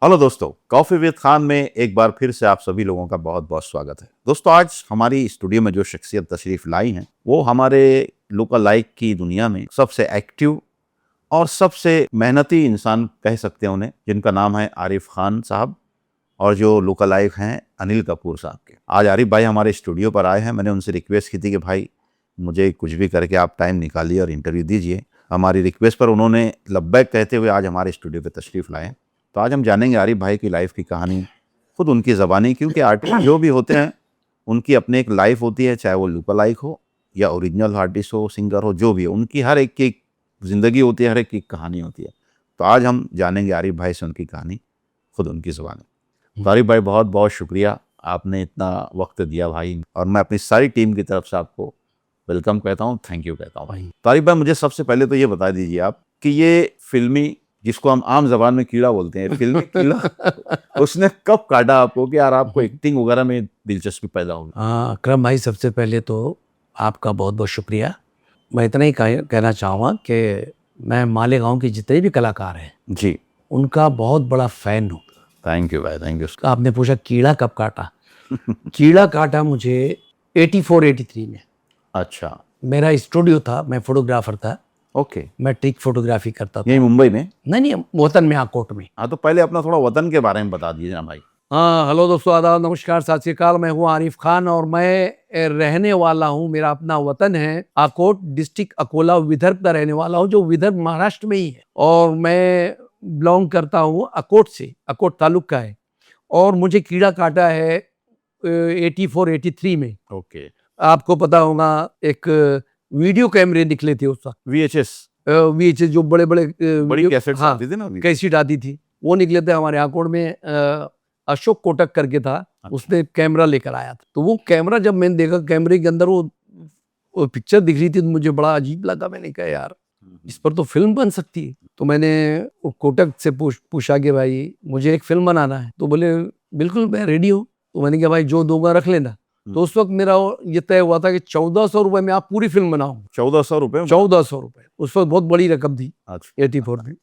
Hello दोस्तों, coffee with Khan में एक बार फिर से आप सभी लोगों का बहुत बहुत स्वागत है। दोस्तों, आज हमारी स्टूडियो में जो शख्सियत तशरीफ़ लाई हैं वो हमारे लोकल लाइक की दुनिया में सबसे एक्टिव और सबसे मेहनती इंसान कह सकते हैं उन्हें, जिनका नाम है आरिफ खान साहब और जो लोकल लाइक हैं अनिल कपूर साहब के। आज आरिफ भाई हमारे स्टूडियो पर आए हैं। मैंने उनसे रिक्वेस्ट की थी कि भाई मुझे कुछ भी करके आप टाइम निकालिए और इंटरव्यू दीजिए। हमारी रिक्वेस्ट पर उन्होंने लब्बैक कहते हुए आज हमारे स्टूडियो पर तशरीफ़ लाए। तो आज हम जानेंगे आरिफ भाई की लाइफ की कहानी खुद उनकी ज़बानी, क्योंकि आर्टिस्ट जो भी होते हैं उनकी अपनी एक लाइफ होती है, चाहे वो लुका लाइक हो या ओरिजिनल आर्टिस्ट हो, सिंगर हो, जो भी हो, उनकी हर एक की ज़िंदगी होती है, हर एक की कहानी होती है। तो आज हम जानेंगे आरिफ भाई से उनकी कहानी खुद उनकी ज़बानी। तो आरिफ भाई बहुत बहुत शुक्रिया, आपने इतना वक्त दिया भाई, और मैं अपनी सारी टीम की तरफ से आपको वेलकम कहता हूँ, थैंक यू कहता हूँ भाई। तो आरिफ भाई मुझे सबसे पहले तो ये बता दीजिए आप कि ये फिल्मी, जिसको हम आम जबान में कीड़ा बोलते हैं, फिल्मी कीड़ा उसने कब काटा आपको कि यार आपको एक्टिंग वगैरह में दिलचस्पी पैदा होगी? हाँ अकरम भाई, सबसे पहले तो आपका बहुत बहुत शुक्रिया। मैं इतना ही कहना चाहूँगा कि मैं मालेगांव के जितने भी कलाकार हैं जी, उनका बहुत बड़ा फ़ैन हूँ। थैंक यू भाई, थैंक यू। आपने पूछा कीड़ा कब काटा। कीड़ा काटा मुझे 84-83 में। अच्छा, मेरा स्टूडियो था, मैं फोटोग्राफर था, ओके। मैं ट्रिक फोटोग्राफी करता था। यही मुंबई में? नहीं, वतन में, आकोट में। हाँ, तो पहले अपना थोड़ा वतन के बारे में बता दीजिए ना भाई। हाँ, हेलो दोस्तों, आदाब, नमस्कार, सत श्री अकाल। मैं हूँ आरिफ खान और मैं रहने वाला हूँ, मेरा अपना वतन है आकोट, डिस्ट्रिक्ट अकोला, विदर्भ का रहने वाला हूँ, जो विदर्भ महाराष्ट्र में ही है। और मैं बिलोंग करता हूँ अकोट से, अकोट तालुक का है। और मुझे कीड़ा काटा है 84-83 में। ओके। आपको पता होगा, एक वीडियो कैमरे निकले थे उस वक्त, VHS, VHS, जो बड़े बड़े बड़ी कैसेट्स हाँ, आती थी ना? कैसेट आती थी, वो निकले थे हमारे आकोट में। अशोक कोटक करके था, अच्छा। उसने कैमरा लेकर आया था। तो वो कैमरा जब मैंने देखा, कैमरे के अंदर वो पिक्चर दिख रही थी, तो मुझे बड़ा अजीब लगा। मैंने कहा यार, इस पर तो फिल्म बन सकती है। तो मैंने वो कोटक से पूछा कि भाई मुझे एक फिल्म बनाना है। तो बोले बिल्कुल मैं रेडी हूँ। तो मैंने कहा भाई जो दोगा रख लेना। तो उस वक्त मेरा ये तय हुआ था कि 1400 रुपए में आप पूरी फिल्म बनाओ। 1400 रुपये? 1400 रुपए उस वक्त बहुत बड़ी रकम थी, अच्छा। 84 में।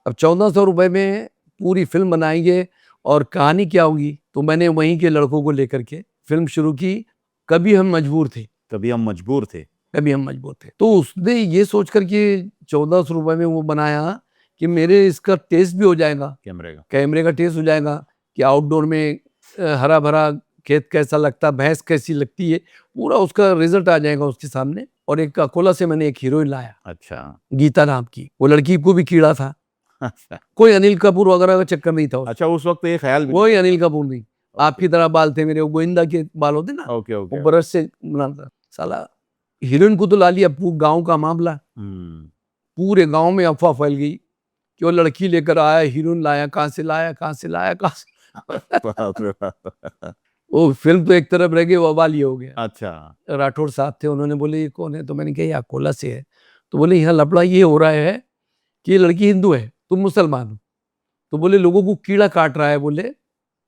अब 1400 रुपए में पूरी फिल्म बनाएंगे और कहानी क्या होगी। तो मैंने वहीं के लड़कों को लेकर के फिल्म शुरू की, कभी हम मजबूर थे। कभी हम मजबूर थे। कभी हम मजबूर थे। तो उसने ये सोच करके 1400 रुपए में वो बनाया कि मेरे इसका टेस्ट भी हो जाएगा, कैमरे का टेस्ट हो जाएगा कि आउटडोर में हरा भरा खेत कैसा लगता, भैंस कैसी लगती है, पूरा उसका रिजल्ट आ जाएगा उसके सामने। और एक अकोला से मैंने एक हीरोइन लाया, अच्छा। गीता नाम की। वो लड़की को भी कीड़ा था, अच्छा, कोई अनिल कपूर वगैरह का चक्कर नहीं था। अच्छा, उस वक्त ये ख्याल भी कोई नहीं अनिल कपूर नहीं। आपकी तरह बाल थे मेरे, वो गोविंदा के बाल होते ना, ओके, ओके। वो ब्रश से बनाता। साला हीरोइन को तो ला लिया, गांव का मामला, पूरे गांव में अफवाह फैल गई कि वो लड़की लेकर आया, हीरोइन लाया, कहाँ से लाया, कहाँ से लाया, कहाँ से बाप रे बाप। वो फिल्म तो एक तरफ रह गई, बवाल ये हो गया। अच्छा। राठौड़ साहब थे, उन्होंने बोले ये कौन है। तो मैंने कहा ये अकोला से है। तो बोले यहाँ लफड़ा ये हो रहा है कि ये लड़की हिंदू है, तुम मुसलमान हो। तो बोले लोगों को कीड़ा काट रहा है, बोले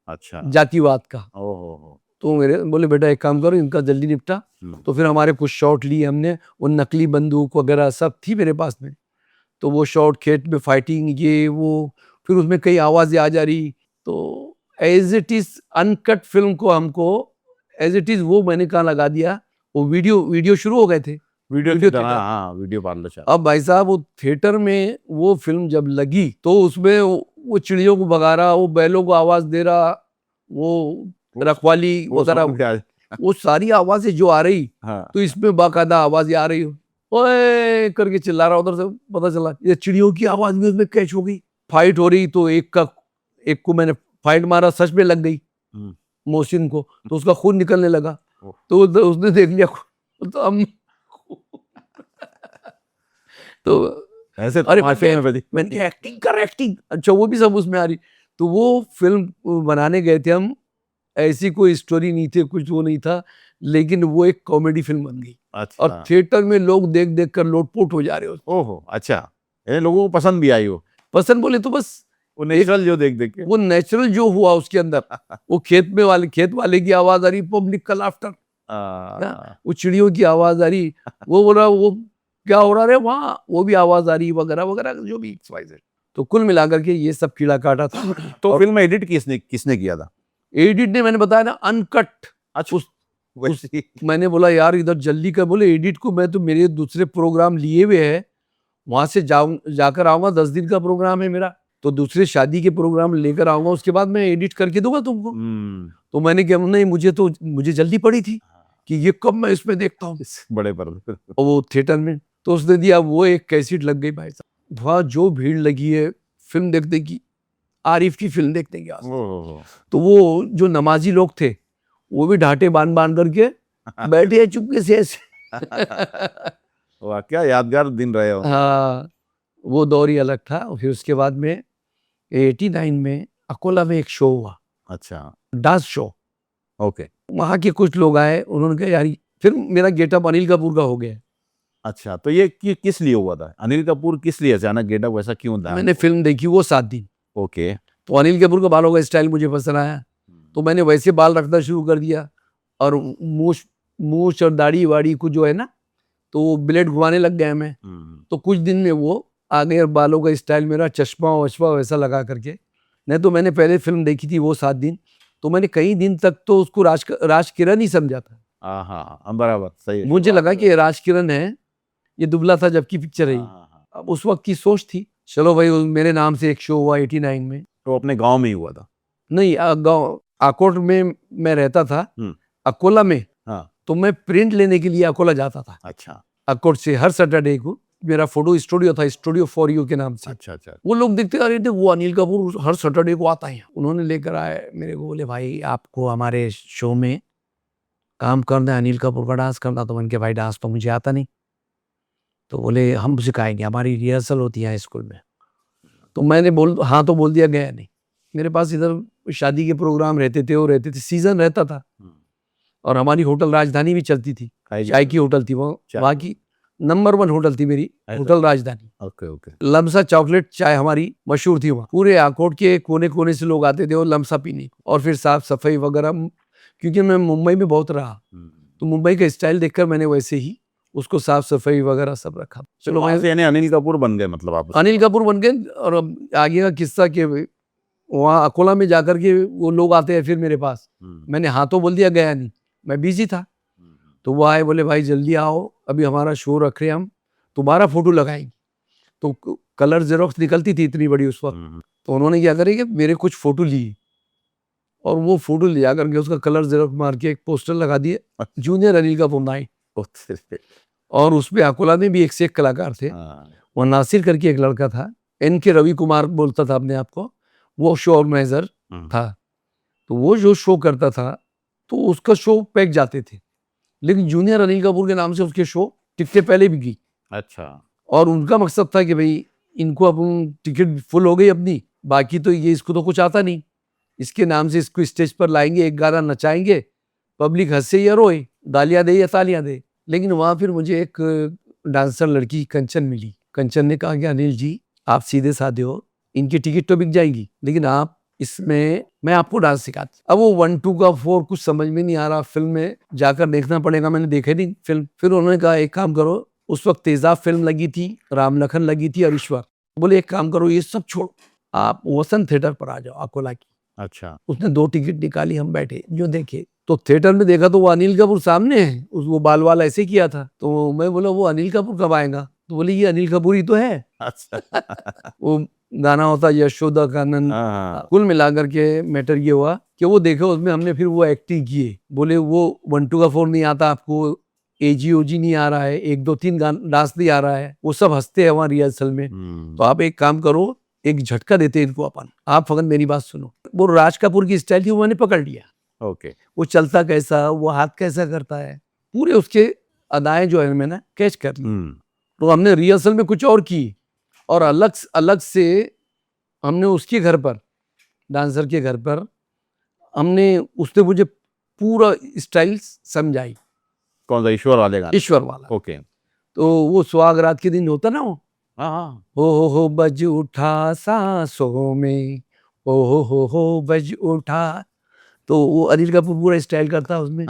अच्छा। जातिवाद का। ओहो। तो मेरे बोले बेटा एक काम करो, इनका जल्दी निपटा। तो फिर हमारे कुछ शॉट लिए हमने, वो नकली बंदूक वगैरह सब थी मेरे पास में। तो वो शॉट, खेत में फाइटिंग, ये वो, फिर उसमें कई आवाजें आ जा रही। तो as it is uncut film को हमको एज इट इज वो मैंने कहाँ लगा दिया। वो वीडियो शुरू हो गए थे, वीडियो थिएटर। हाँ, वीडियो पार्लर। अब भाई साहब, वो थिएटर में वो फिल्म जब लगी तो उसमें वो चिड़ियों को भगा रहा, वो बैलों को आवाज दे रहा, वो रखवाली वगैरह, वो सारी आवाजें जो आ रही। हाँ। तो इसमें बाकायदा आवाज आ रही, ओए करके चिल्ला रहा। उधर से पता चला ये चिड़ियों की आवाज में उसमें कैच हो गई। फाइट हो रही, तो एक को मैंने फाइट मारा, सच में लग गई मोहसिन को, तो उसका खून निकलने लगा। तो उसने देख लिया, तो हम तो ऐसे अरे मैंने एक्टिंग, अच्छा वो भी सब उसमें आ रही। तो वो फिल्म बनाने गए थे हम, ऐसी कोई स्टोरी नहीं थी, कुछ वो नहीं था, लेकिन वो एक कॉमेडी फिल्म बन गई। अच्छा। और थिएटर में लोग देख देख कर लोटपोट हो जा रहे हो। ओहो, अच्छा, ये लोगों को पसंद भी आई वो? पसंद बोले तो बस वो नेचुरल जो देख देख के, वो नेचुरल जो हुआ उसके अंदर, वो खेत वाले की आवाज आ रही, पब्लिक का लाफ्टर, वो चिड़ियों की आवाज आ रही, वो बोला वो क्या हो रहा है वहाँ, वो भी आवाज आ रही, वगैरह वगैरह, जो भी XYZ। तो कुल मिलाकर के ये सब कीड़ा काटा था। तो फिल्म एडिट किसने किया था? एडिट ने, मैंने बताया ना, अनकट। अच्छा, वैसे मैंने बोला यार इधर जल्दी कर, बोले एडिट को मैं तो मेरे दूसरे प्रोग्राम लिए हुए है, वहां से जाकर आऊंगा, 10 दिन का प्रोग्राम है मेरा, तो दूसरे शादी के प्रोग्राम लेकर आऊंगा, उसके बाद मैं एडिट करके दूंगा तुमको। तो मैंने कहा नहीं, मुझे जल्दी पड़ी थी कि ये कब मैं इसमें देखता हूँ बड़े पर्दे पर। और वो थिएटर में। तो उसने दिया, वो एक कैसेट लग गई भाई साहब, वहाँ जो भीड़ लगी है फिल्म देखने की, आरिफ की फिल्म देखने की। ओह, तो वो जो नमाजी लोग थे वो भी ढाटे बांध बांध करके बैठे हैं चुपके से ऐसे। वाह, क्या यादगार दिन रहे हो। हाँ, वो दौर ही अलग था। फिर उसके बाद में 89 में अकोला में एक शो हुआ, अच्छा, डांस शो। ओके, वहाँ के कुछ लोग आए, उन्होंने कहा यार, फिर मेरा गेटअप अनिल कपूर का हो गया। अच्छा। तो ये किस लिए हुआ था? अनिल कपूर किस लिए अचानक गेटअप वैसा क्यों था? मैंने फिल्म देखी वो 7 दिन, ओके, तो अनिल कपूर का बालों का स्टाइल मुझे पसंद आया, तो मैंने वैसे बाल रखना शुरू कर दिया। और मूछ और दाढ़ी वाड़ी कुछ जो है ना, तो वो ब्लेड घुमाने लग गया मैं। तो कुछ दिन में वो आ गए, और बालों का स्टाइल मेरा चश्मा वश्मा वैसा लगा करके। नहीं तो मैंने पहले फिल्म देखी थी वो 7 दिन, तो मैंने कई दिन तक तो उसको राज किरण ही समझा था। हाँ हाँ, बराबर, सही है। मुझे लगा कि ये राज किरण है, ये दुबला था जबकि पिक्चर है। अब उस वक्त की सोच थी, चलो भाई मेरे नाम से एक शो हुआ 89 में। तो अपने गांव में ही हुआ था? नहीं, गाँव आकोट में मैं रहता था। अकोला में हाँ, तो मैं प्रिंट लेने के लिए अकोला जाता था। अच्छा अकोट से हर सैटरडे को मेरा फोटो स्टूडियो था, स्टूडियो फॉर यू के नाम से। अच्छा अच्छा। वो लोग देखते आ रहे थे, वो अनिल कपूर हर सैटरडे को आता है। उन्होंने लेकर आए मेरे को, बोले भाई आपको हमारे शो में काम करना है, अनिल कपूर का डांस करना। तो मैंने कहा भाई डांस तो मुझे आता नहीं। तो बोले हम सिखाएंगे, हमारी रिहर्सल होती है स्कूल में। तो मैंने हाँ तो बोल दिया, गया नहीं। मेरे पास इधर शादी के प्रोग्राम रहते थे, सीजन रहता था। और हमारी होटल राजधानी भी चलती थी, चाय की होटल थी वो, वहाँ की नंबर 1 होटल थी मेरी, होटल राजधानी। Okay okay. लमसा चॉकलेट चाय हमारी मशहूर थी वहाँ। पूरे आकोट के कोने कोने से लोग आते थे और लमसा पीने। और फिर साफ सफाई वगैरह, क्योंकि मैं मुंबई में बहुत रहा, तो मुंबई का स्टाइल देखकर मैंने वैसे ही उसको साफ सफाई वगैरह सब रखा। चलो, वहां से यानी अनिल कपूर बन गए, मतलब आप? अनिल कपूर बन गए। और अब आगे का किस्सा कि वहाँ अकोला में जाकर के वो लोग आते हैं फिर मेरे पास। मैंने हाँ तो बोल दिया, गया नहीं, मैं बिजी था। तो वो आए, बोले भाई जल्दी आओ, अभी हमारा शो रख रहे हैं हम, तुम्हारा फोटो लगाएंगे। तो कलर जेरोक्स निकलती थी इतनी बड़ी उस वक्त। तो उन्होंने क्या करे कि मेरे कुछ फोटो लिए, और वो फोटो ले जा करके उसका कलर जेरोक्स मार के एक पोस्टर लगा दिए, जूनियर अनिल कपूर नाइट। और उसमें अकोला में भी एक से एक कलाकार थे। वो नासिर करके एक लड़का था, NK रवि कुमार बोलता था अपने आप को, वो शो ऑर्गेनाइजर था। तो वो जो शो करता था तो उसका शो पैक जाते थे, लेकिन जूनियर अनिल कपूर के नाम से उसके शो टिकटें पहले भी गई। अच्छा। और उनका मकसद था कि भाई इनको अपन टिकट फुल हो गई अपनी, बाकी तो ये इसको तो कुछ आता नहीं, इसके नाम से इसको स्टेज पर लाएंगे, एक गाना नचाएंगे, पब्लिक हंसे या रोए, गालियां दे या तालियां दे। लेकिन वहां फिर मुझे एक डांसर लड़की कंचन मिली। कंचन ने कहा कि अनिल जी आप सीधे साधे हो, इनकी टिकट तो बिक जाएगी, लेकिन आप इसमें मैं आपको डांस सिखाती। अब वो 1 2 का 4 कुछ समझ में नहीं आ रहा, फिल्म में जाकर देखना पड़ेगा, मैंने देखा नहीं फिल्म। फिर उन्होंने कहा एक काम करो, उस वक्त तेजाब फिल्म लगी थी, राम लखन लगी थी और ईश्वर। बोले एक काम करो, ये सब छोड़ो, आप वसंत थिएटर पर आ जाओ अकोला की। अच्छा। उसने 2 टिकट निकाली, हम बैठे जो देखे। तो थिएटर में देखा तो वो अनिल कपूर सामने है, वो बाल वाल ऐसे किया था। तो मैं बोला वो अनिल कपूर कब आएगा? तो बोले ये अनिल कपूर ही तो है। अच्छा। वो गाना होता यशोदा कानन। कुल मिलाकर के मैटर ये हुआ कि वो देखो उसमें हमने फिर वो एक्टिंग किए। बोले वो 1 2 का 4 नहीं आता आपको, AG OG नहीं आ रहा है, 1 2 3 डांस नहीं आ रहा है, वो सब हंसते हैं वहां रिहर्सल में। तो आप एक काम करो, एक झटका देते इनको अपन, आप फकत मेरी बात सुनो। वो राज कपूर की स्टाइल थी, वो मैंने पकड़ लिया। ओके। वो चलता कैसा, वो हाथ कैसा करता है, पूरे उसके अदाएं जो है मैंने कैच कर ली। तो हमने रिहर्सल में कुछ और की, और अलग अलग से हमने उसके घर पर, डांसर के घर पर हमने, उसने मुझे पूरा स्टाइल समझाई। कौन सा? ईश्वर वाले गाने? ईश्वर वाला। ओके। तो वो सुहाग रात के दिन होता ना, वो हाँ। हो बज उठा सांसों में, हो बज उठा। तो वो अनिल कपूर पूरा स्टाइल करता है उसमें।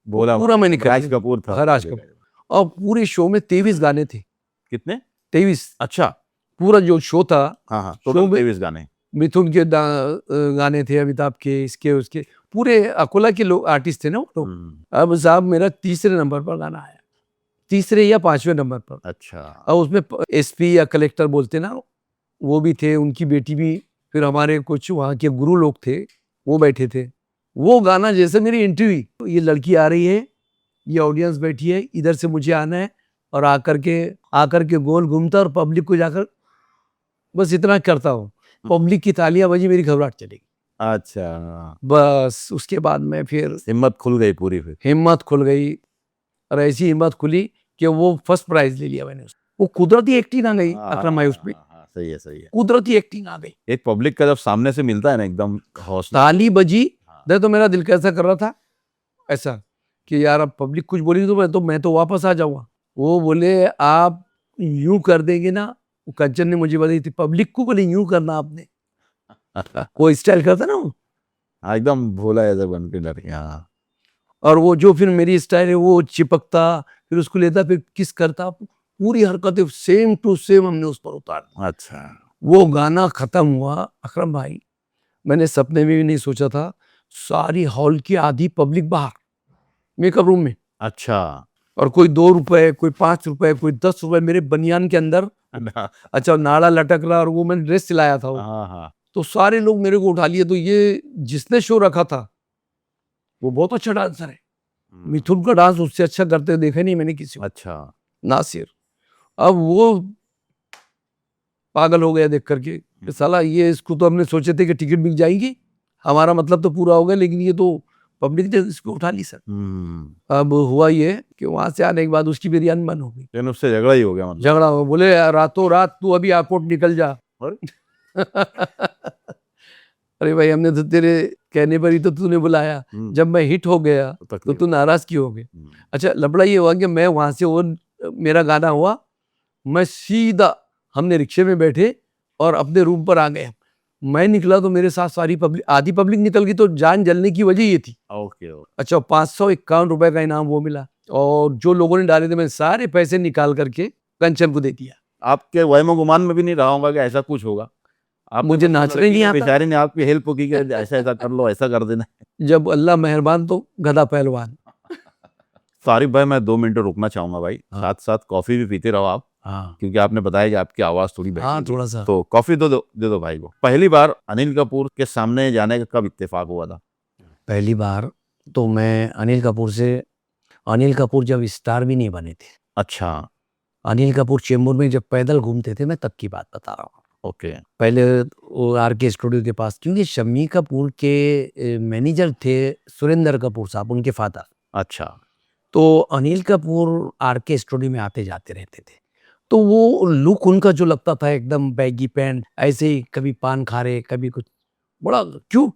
बोला पूरा मैंने कर राज लिया। कपूर था। हाँ, राज कपूर। और पूरे शो में 23 गाने थे। कितने? 23। अच्छा। पूरा जो शो था, हाँ हाँ, शो टोटल में 23 गाने। मिथुन के गाने थे, अमिताभ के, इसके उसके, पूरे अकोला के लोग आर्टिस्ट थे ना वो लोग। अब साहब मेरा तीसरे नंबर पर गाना आया, तीसरे या पांचवें नंबर पर। अच्छा। और उसमें एसपी या कलेक्टर बोलते ना, वो भी थे, उनकी बेटी भी, फिर हमारे कुछ वहाँ के गुरु लोग थे, वो बैठे थे। वो गाना जैसे मेरी एंट्री हुई, ये लड़की आ रही है, ये ऑडियंस बैठी है, इधर से मुझे आना है, और आकर के गोल घूमता और पब्लिक को जाकर बस इतना करता हूँ, पब्लिक की तालियां बजी, मेरी घबराहट चली। अच्छा, बस उसके बाद में फिर हिम्मत खुल गई पूरी फिर। हिम्मत खुल गई, और ऐसी हिम्मत खुली कि वो फर्स्ट प्राइज ले लिया मैंने। वो कुदरती एक्टिंग आ गई अकरम भाई उसमें, सही है सही है। कुदरती एक्टिंग आ गई। एक पब्लिक का जब सामने से मिलता है ना, एकदम हौसला। ताली बजी, तो मेरा दिल कैसा कर रहा था, ऐसा कि यार अब पब्लिक कुछ बोली तो मैं तो वापस आ जाऊंगा। वो बोले आप यूं कर देंगे ना, कंचन ने मुझे बताई थी, पब्लिक को बोले यूं करना आपने, वो स्टाइल करता ना वो। हाँ, एकदम भोला ऐसा बन के डर गया। हाँ। और वो जो फिर मेरी स्टाइल है, वो चिपकता, फिर उसको लेता, फिर किस करता, पूरी हरकतें सेम टू सेम हमने उस पर उतार। अच्छा। वो गाना खत्म हुआ अकरम भाई, मैंने सपने में भी नहीं सोचा था, सारी हॉल की आधी पब्लिक बाहर मेकअप रूम में। अच्छा। और कोई 2 रुपए, कोई 5 रुपए, कोई 10 रुपए मेरे बनियान के अंदर, अच्छा नाड़ा लटक रहा, और वो मैंने ड्रेस सिलाया था वो। हाँ हाँ। तो सारे लोग मेरे को उठा लिए। तो ये जिसने शो रखा था वो बहुत अच्छा डांसर है, मिथुन का डांस उससे अच्छा करते देखा नहीं मैंने किसी को। अच्छा। नासिर, अब वो पागल हो गया देख करके कि साला ये, इसको तो हमने सोचे थे कि टिकट बिक जाएंगी, हमारा मतलब तो पूरा हो गया, लेकिन ये तो पब्लिक ने इसको उठा ली सर। अब हुआ ये कि वहां से आने के बाद उसकी बिरयानी बंद हो गई, लेकिन उससे झगड़ा ही हो गया मतलब। झगड़ा हो, बोले रातों रात तू अभी एयरपोर्ट निकल जा। अरे भाई हमने तो तेरे कहने पर ही तो तूने बुलाया, जब मैं हिट हो गया तो तू नाराज क्यों हो गया। अच्छा लबड़ा ये हुआ कि मैं वहां से, वो मेरा गाना हुआ, मैं सीधा, हमने रिक्शे में बैठे और अपने रूम पर आ गए। मैं निकला तो मेरे साथ सारी पब्लिक, आधी पब्लिक निकल गई, तो जान जलने की वजह ये थी। ओके। अच्छा 551 रुपए का इनाम वो मिला, और जो लोगों ने डाले थे मैंने सारे पैसे निकाल करके कंचन को दे दिया। आपके वहमो गुमान में भी नहीं रहा होगा कि ऐसा कुछ होगा। आप मुझे नाचना ही नहीं आता। बेचारे ने आपकी हेल्प की कि ऐसा ऐसा कर लो, ऐसा कर देना। जब अल्लाह मेहरबान तो गधा पहलवान। सारिफ भाई, मैं 2 मिनट रुकना चाहूंगा भाई। हाँ। साथ साथ कॉफी भी पीते रहो आप, हाँ क्योंकि आपने बताया कि आपकी आवाज थोड़ी बहरी हाँ है। थोड़ा सा। तो कॉफी दे दो भाई को। पहली बार अनिल कपूर के सामने जाने का कब इत्तेफाक हुआ था? पहली बार तो मैं अनिल कपूर जब स्टार भी नहीं बने थे, अच्छा। अनिल कपूर चेंबूर में जब पैदल घूमते थे, मैं तब की बात बता रहा हूँ। ओके। पहले वो RK स्टूडियो के पास, क्योंकि शम्मी कपूर के मैनेजर थे सुरेंद्र कपूर साहब, उनके फादर। अच्छा। तो अनिल कपूर RK स्टूडियो में आते जाते रहते थे, तो वो लुक उनका जो लगता था एकदम बैगी पैंट, ऐसे ही कभी पान खा रहे, कभी कुछ, बड़ा क्यूट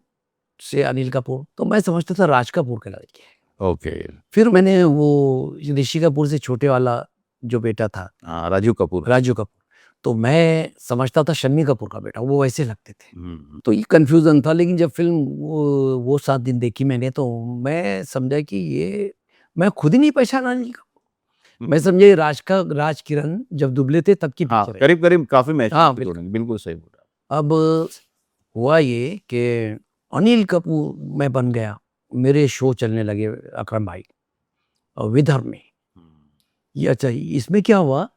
से अनिल कपूर। तो मैं समझता था राज कपूर के लड़के हैं। ओके। फिर मैंने वो ऋषि कपूर से छोटे वाला जो बेटा था, राजू कपूर। राजू कपूर, तो मैं समझता था शम्मी कपूर का बेटा, वो वैसे लगते थे। तो ये कंफ्यूजन था। लेकिन जब फिल्म वो 7 दिन देखी मैंने, तो मैं समझा कि ये, मैं खुद ही नहीं पहचाना अनिल कपूर। मैं समझे राज किरण जब दुबले थे तब की हाँ, पिक्चर है। करीब करीब काफी मैच। हाँ, बिल्कुल सही बोला। अब हुआ ये कि अनिल कपूर मैं बन गया, मेरे शो चलने लगे अकरम भाई और विदर्भ में। ये अच्छा, इसमें क्या हुआ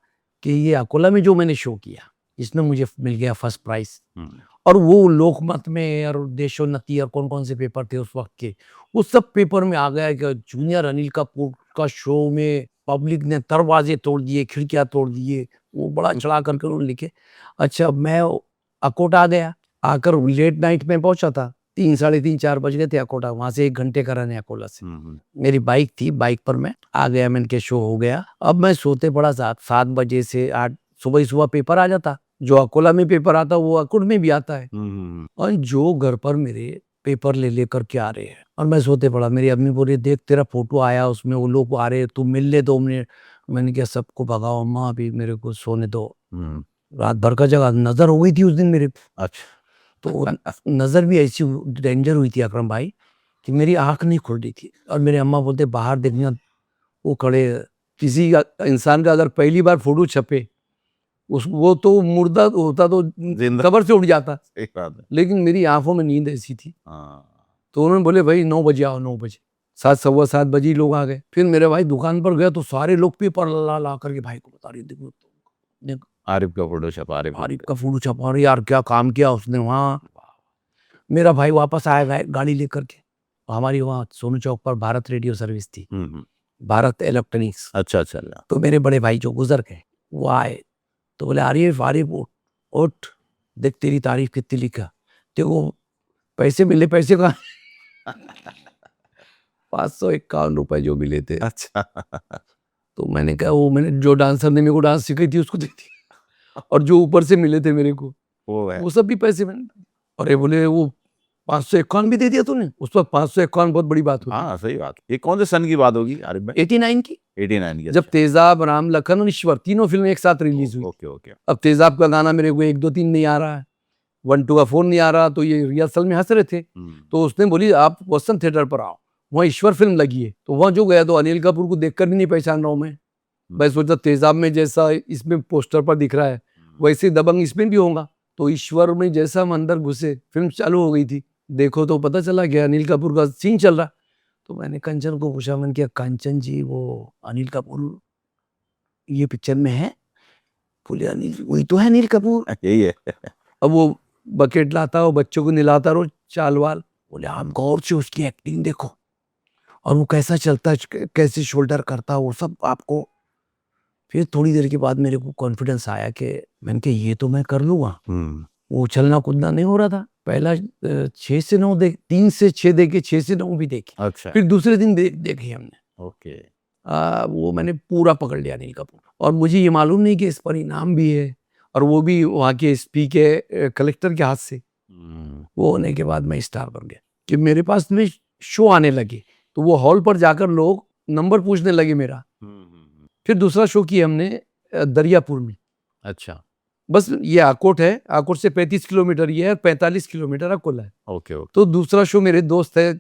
कि ये अकोला में जो मैंने शो किया, इसमें मुझे मिल गया फर्स्ट प्राइज। और वो लोकमत में और देशोन्नति और कौन कौन से पेपर थे उस वक्त के, वो सब पेपर में आ गया कि जूनियर अनिल कपूर का शो में पब्लिक ने दरवाजे तोड़ दिए, खिड़कियां तोड़ दिए, वो बड़ा चढ़ा करके उन्होंने लिखे। अच्छा मैं अकोटा आ गया, आकर लेट नाइट में पहुंचा था, 3, साढ़े 3, 4 बज गए थे अकोटा। वहां से 1 घंटे का रन है अकोला से। मेरी बाइक थी, बाइक पर मैं आ गया, मैंने के शो हो गया। अब मैं सोते पड़ा 7 बजे से 8 सुबह ही सुबह पेपर आ जाता, जो अकोला में पेपर आता वो अकुट में भी आता है। और जो घर पर मेरे पेपर ले लेकर के आ रहे हैं, और मैं सोते पड़ा, मेरी अम्मी बोली देख तेरा फोटो आया उसमें, वो लोग आ रहे, तू मिल ले 2 मिनट। मैंने कहा सबको भगाओ अम्मा, अभी मेरे को सोने दो। रात भर का जगह नजर हो गई थी उस दिन मेरे। अच्छा। तो नजर भी ऐसी डेंजर हुई थी अकरम भाई कि मेरी आंख नहीं खुल रही थी। और मेरे अम्मा बोलते बाहर देखना, वो खड़े, किसी इंसान का अगर पहली बार फोटो छपे वो तो मुर्दा होता तो जिंदा। कब्र से उठ जाता, सही बात है। लेकिन मेरी आंखों में नींद ऐसी थी। हाँ। तो उन्होंने बोले भाई 9 बजे आओ, 9 बजे। 7 सवा 7 बजे लोग आ गए। फिर मेरे भाई दुकान पर गया तो सारे लोग पेपर ला ला करके भाई को बता रहे, देखो देखो आरिफ का फोटो छपा रहे। आरिफ का फोटो छपा रहे, यार क्या काम किया उसने वहाँ। मेरा भाई वापस आया गाड़ी लेकर के। हमारी वहाँ सोनू चौक पर भारत रेडियो सर्विस थी, भारत इलेक्ट्रॉनिक्स। अच्छा अच्छा। तो मेरे बड़े भाई जो गुजर गए वो आए, तो बोले आरिफ आरिफ उठ, देख तेरी तारीफ कितनी लिखा, देखो पैसे मिले, पैसे का 551 रुपए जो मिले थे। अच्छा। तो मैंने कहा वो मैंने जो डांसर ने मेरे को डांस सिखाई थी उसको दे दी, और जो ऊपर से मिले थे मेरे को वो है। वो सब भी पैसे मैंने। अरे बोले वो 551 भी दे दिया तूने, उस वक्त 551 बहुत बड़ी बात होती। हाँ सही बात। ये कौन से सन की बात होगी आरिफ भाई? 89 की, 89 की। जब तेजाब, राम लखन और ईश्वर तीनों फिल्में एक साथ रिलीज हुई। Okay okay. अब तेजाब का गाना मेरे को 1 2 3 नहीं आ रहा है, 1 2 का फोन नहीं आ रहा, तो ये रिहर्सल में हंस रहे थे। तो उसने बोली आप वसंत थिएटर पर आओ, वहाँ ईश्वर फिल्म लगी है। तो वहाँ जो गया तो अनिल कपूर को देखकर भी नहीं पहचान रहा हूँ मैं सोचा तेजाब में जैसा इसमें पोस्टर पर दिख रहा है वैसे दबंग इसमें भी होगा। तो ईश्वर में जैसा हम अंदर घुसे, फिल्म चालू हो गई थी, देखो तो पता चला कि अनिल कपूर का सीन चल रहा। तो मैंने कंचन को पूछा, मैंने कहा कंचन जी वो अनिल कपूर ये पिक्चर में है? बोले अनिल वही तो है अनिल कपूर, यही है। अब वो बकेट लाता हो, बच्चों को नहलाता रहो, चाल वाल। बोले आप गौर से उसकी एक्टिंग देखो, और वो कैसा चलता है, कैसे शोल्डर करता है, वो सब आपको। फिर थोड़ी देर के बाद मेरे को कॉन्फिडेंस आया कि मैंने कहा ये तो मैं कर लूँगा। वो चलना कूदना नहीं हो रहा था। पहला 6 से 9 देख, 3 से 6 देखे, 6 से 9 भी देखे। अच्छा। फिर दूसरे दिन देखी हमने। ओके। वो मैंने पूरा पकड़ लिया अनिल कपूर, और मुझे ये मालूम नहीं कि इस पर इनाम भी है, और वो भी वहाँ के एसपी के कलेक्टर के हाथ से। वो होने के बाद मैं स्टार बन गया कि मेरे पास में शो आने लगे, तो वो हॉल पर जाकर लोग नंबर पूछने लगे मेरा। फिर दूसरा शो किया हमने दरियापुर में। अच्छा। बस ये आकोट है, आकोट से 35 किलोमीटर ये है, 45 किलोमीटर अकोला है। Okay okay. तो दूसरा शो मेरे दोस्त है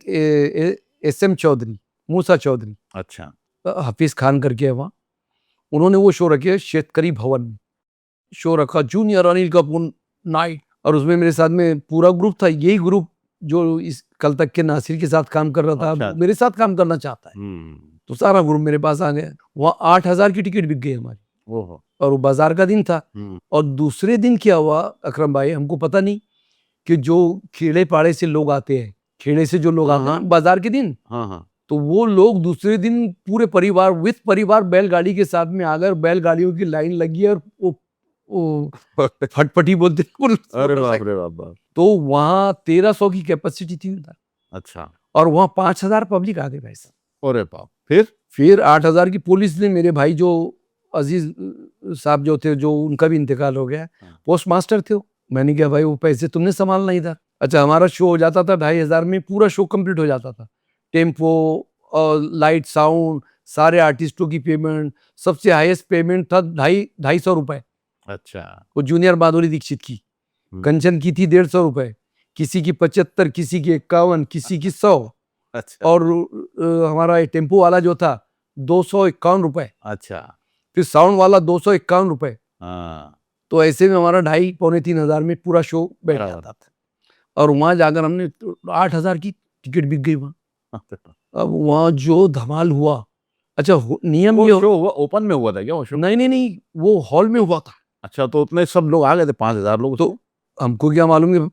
SM चौधरी, मूसा चौधरी, अच्छा। हाफिज खान करके है वहाँ, उन्होंने वो शो रखे शेतकरी भवन में। शो रखा जूनियर अनिल कपूर नाइट, और उसमें मेरे साथ में पूरा ग्रुप था। यही ग्रुप जो इस कल तक के नासिर के साथ काम कर रहा था, अच्छा। मेरे साथ काम करना चाहता है। तो सारा ग्रुप मेरे पास आ गया। वहाँ 8,000 की टिकट बिक गई हमारी, ओहो। और वो बाजार का दिन था। और दूसरे दिन क्या हुआ अकरम भाई, हमको पता नहीं कि जो खेड़े पाड़े से लोग आते हैं, खेड़े से जो लोग आते हैं बाजार के दिन, तो वो लोग दूसरे दिन पूरे परिवार विथ परिवार बैलगाड़ी के साथ में आकर, बैलगाड़ियों की लाइन लगी है, और वो फटफटी बोलते हैं। अरे बाप रे बाप। तो वहाँ 1300 की कैपेसिटी थी उधर। अच्छा। और वहाँ 5,000 पब्लिक आ गई भाई साहब। अरे बाप। फिर 8,000 की पुलिस ने, मेरे भाई जो अजीज साहब जो थे, जो उनका भी इंतकाल हो गया, पोस्ट मास्टर थे वो। मैंने कहा भाई वो पैसे तुमने संभालना इधर। अच्छा, हमारा शो हो जाता था 2,500 में, पूरा शो कंप्लीट हो जाता था। टेम्पो और लाइट साउंड, सारे आर्टिस्टों की पेमेंट, सबसे हाईएस्ट पेमेंट था 250 रुपए। अच्छा। वो जूनियर माधुरी दीक्षित की, कंचन की थी 150 रुपए, किसी की 75, किसी की 51, किसी की 100। अच्छा। और हमारा टेम्पो वाला जो था 251 रुपए। अच्छा। फिर साउंड वाला 251 रुपए। तो ऐसे में हमारा 2,500 पौने 3,000 में पूरा शो बैठ जाता था। और वहां जाकर हमने 8,000 की टिकट बिक गई वहां। अब वहां जो धमाल हुआ। अच्छा, नियम ये शो हुआ ओपन में हुआ था क्या वो शो? नहीं, वो हॉल में हुआ था। अच्छा, तो उतने सब लोग आ गए थे, 5,000 लोग? तो हमको क्या मालूम कि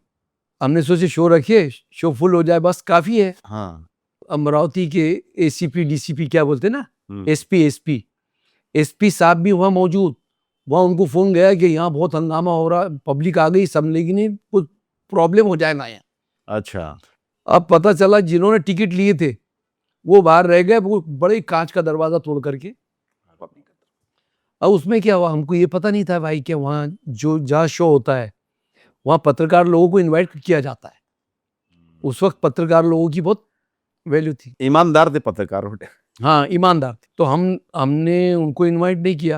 हमने सोचे शो रखिए, शो फुल हो जाए बस काफी है। हाँ। अमरावती के ACP DCP क्या बोलते ना, SP साहब भी वहाँ मौजूद। वहाँ उनको फोन गया कि यहाँ बहुत हंगामा हो रहा, पब्लिक आ गई, सब, लेकिन कुछ प्रॉब्लम हो जाएगा यहाँ। अच्छा। अब पता चला जिन्होंने टिकट लिए थे वो बाहर रह गए, वो बड़े कांच का दरवाजा तोड़ करके। अब उसमें क्या हुआ हमको ये पता नहीं था भाई कि वहाँ जो जहाँ शो होता है वहाँ पत्रकार लोगों को इनवाइट किया जाता है। उस वक्त पत्रकार लोगों की बहुत वैल्यू थी, ईमानदार थे पत्रकार। हाँ ईमानदार थे। तो हमने उनको इनवाइट नहीं किया।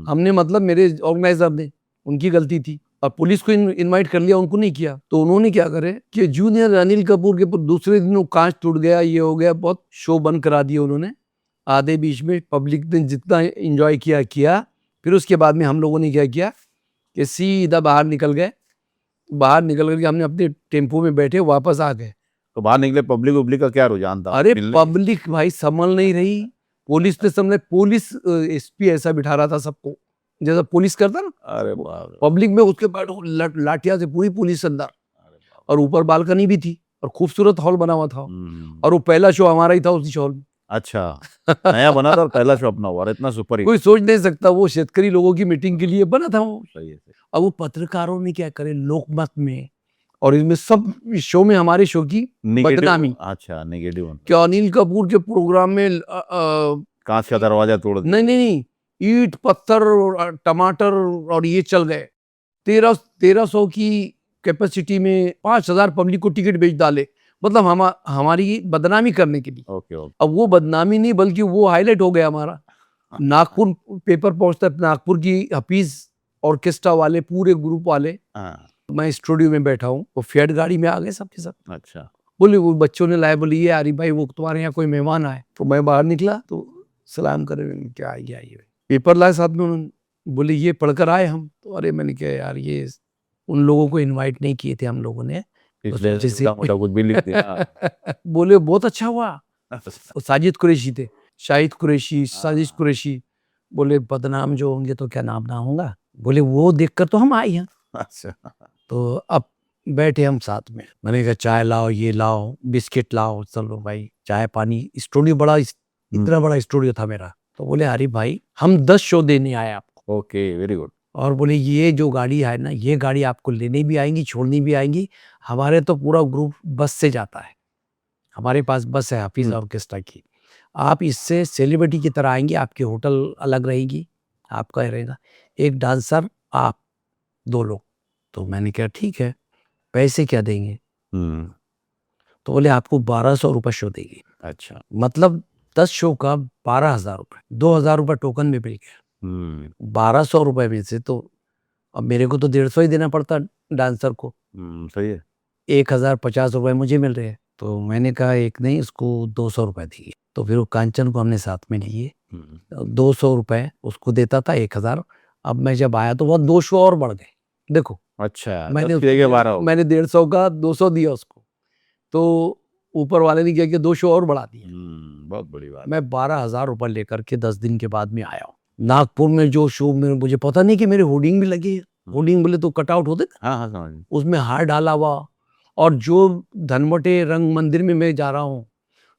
हमने मतलब मेरे ऑर्गेनाइजर ने, उनकी गलती थी। और पुलिस को इनवाइट कर लिया, उनको नहीं किया। तो उन्होंने क्या करे कि जूनियर अनिल कपूर के दूसरे दिन कांच टूट गया, ये हो गया, बहुत शो बंद करा दिया उन्होंने आधे बीच में। पब्लिक ने जितना एंजॉय किया। फिर उसके बाद में हम लोगों ने क्या किया, कि सीधा बाहर निकल गए। बाहर निकल करके हमने अपने टेम्पो में बैठे, वापस आ गए। तो बाहर निकले, पब्लिक उब्लिक का क्या रुझान था? अरे मिलने? पब्लिक भाई संभल नहीं रही। पुलिस ने समझे, पुलिस एसपी ऐसा बिठा रहा था सबको, जैसा पुलिस करता ना। अरे बाप रे। पब्लिक में उसके बैठो, लाठियां से पूरी पुलिस अंदर, अरे बाप और ऊपर बालकनी भी थी, और खूबसूरत हॉल बना हुआ था। रे। और वो पहला शो हमारा ही था उसी हॉल में। अच्छा, नया बना था और पहला शो अपना हुआ और इतना सुपर हिट। कोई सोच नहीं सकता, वो शेतकरी लोगों की मीटिंग के लिए बना था वो। सही है, सही। अब वो पत्रकारों ने क्या करे, लोकमत में और इसमें सब शो में, हमारे शो की बदनामी। अच्छा, नेगेटिव। क्या अनिल कपूर के प्रोग्राम में कांच का दरवाजा तोड़ दिया। नहीं नहीं नहीं, ईंट पत्थर और टमाटर और ये चल गए। 1300 की कैपेसिटी में 5000 पब्लिक को टिकट बेच डाले, मतलब हमारी बदनामी करने के लिए। Okay okay. अब वो बदनामी नहीं, बल्कि वो हाईलाइट हो गया हमारा। नागपुर पेपर पहुंचता है, नागपुर की हफीज ऑर्केस्ट्रा वाले, पूरे ग्रुप वाले। हाँ, मैं स्टूडियो में बैठा हूँ, वो फिएट गाड़ी में आ गए सबके सब। अच्छा। बोले वो बच्चों ने लाए, बोले ये आरिफ भाई, वो तुम्हारे यहाँ कोई मेहमान आए। तो मैं बाहर निकला तो सलाम करे, क्या आइए पेपर लाए साथ में। उन्होंने बोले ये पढ़कर आए हम। तो अरे मैंने कहा यार, ये उन लोगों को इनवाइट नहीं किए थे हम लोगों ने, इसलिए जैसे मोटा कुछ भी लिख दिया। बोले बहुत अच्छा हुआ। वो साजिद कुरैशी थे, शाहिद कुरैशी, साजिद कुरैशी। बोले बदनाम जो होंगे तो क्या नाम ना होगा। बोले वो देखकर तो हम आए हैं। अच्छा। तो अब बैठे हम साथ में, मैंने कहा चाय लाओ, ये लाओ, बिस्किट लाओ, चलो भाई चाय पानी। स्टूडियो बड़ा, इतना बड़ा स्टूडियो था मेरा। तो बोले अरे भाई हम 10 शो देने आए आपको। Okay, very good. और बोले ये जो गाड़ी है ना, ये गाड़ी आपको लेने भी आएंगी, छोड़नी भी आएंगी। हमारे तो पूरा ग्रुप बस से जाता है, हमारे पास बस है हफीज ऑर्केस्ट्रा की। आप इससे सेलिब्रिटी की तरह आएंगे, आपकी होटल अलग रहेगी, आपका रहेगा, एक डांसर, आप 2 लोग। तो मैंने कहा ठीक है, पैसे क्या देंगे। तो बोले आपको 1200 रुपये शो देगी। अच्छा। मतलब 10 शो का 12,000 रुपये, 2,000 रुपये टोकन में मिल गया। 1200 रुपये में से तो अब मेरे को तो 150 ही देना पड़ता डांसर को। सही है। 1050 रुपये मुझे मिल रहे हैं। तो मैंने कहा एक नहीं, इसको 200 रुपये दिए। तो फिर वो कांचन को हमने साथ में लिए, 200 रुपये उसको देता था, 1000। अब मैं जब आया तो वह 2 शो और बढ़ गए। देखो, अच्छा, मैंने 12 150 का 200 दिया उसको, तो ऊपर वाले ने क्या किया, 2 शो और बढ़ा दिए। बहुत बड़ी बात। मैं 12,000 रुपये लेकर के 10 दिन के बाद में आया हूँ नागपुर में। जो शो में मुझे पता नहीं कि मेरे होर्डिंग भी लगी है। होर्डिंग बोले तो कटआउट होते ना, हाँ हाँ, समझ गया। उसमें हार डाला हुआ। और जो धनमटे रंग मंदिर में मैं जा रहा हूँ,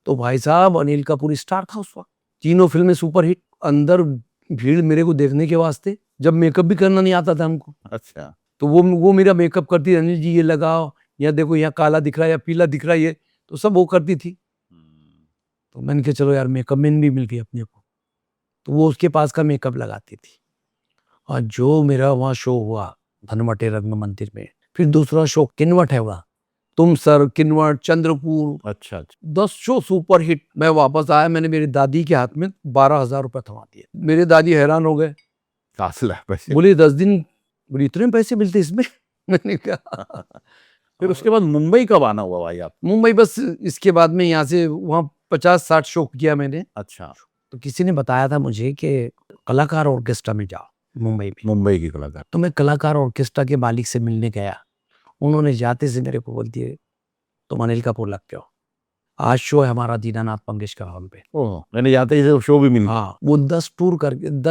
तो भाई साहब अनिल कपूर स्टार था उस वक्त, तीनों फिल्में सुपरहिट। अंदर भीड़ मेरे को देखने के वास्ते, जब मेकअप भी करना नहीं आता था हमको, अच्छा। तो वो मेरा मेकअप करती, अनिल जी ये लगाओ, या देखो यहाँ काला दिख रहा है या पीला दिख रहा है, ये तो सब वो करती थी। तो मैंने कहा चलो यार, मेकअप मैन भी मिल गई अपने को। तो वो उसके पास का मेकअप लगाती थी। और जो मेरा वहाँ शो हुआ धनमटे रंग मंदिर में, फिर दूसरा शो किन्वट है वहाँ, तुम सर, किन्वट, चंद्रपुर, अच्छा अच्छा। 10 शो सुपर हिट। मैं वापस आया, मैंने मेरी दादी के हाथ में 12,000 रुपये थमा दिए। मेरे दादी हैरान हो गए, पैसे। बोले 10 दिन, बोले इतने पैसे मिलते इसमें। मैंने कहा फिर उसके बाद मुंबई कब आना हुआ भाई आप? मुंबई बस इसके बाद में यहाँ से वहाँ 50-60 शो किया मैंने। अच्छा। तो किसी ने बताया था मुझे कि कलाकार ऑर्केस्ट्रा में जाओ मुंबई में। मुंबई की कलाकार। तो मैं कलाकार ऑर्केस्ट्रा के मालिक से मिलने गया। उन्होंने जाते से मेरे को बोल दिए तुम अनिल कपूर लगते हो, आज शो है हमारा दीनानाथ मंगेशकर हॉल पे। ओह, मैंने जाते ही शो भी मिल। हाँ, वो 10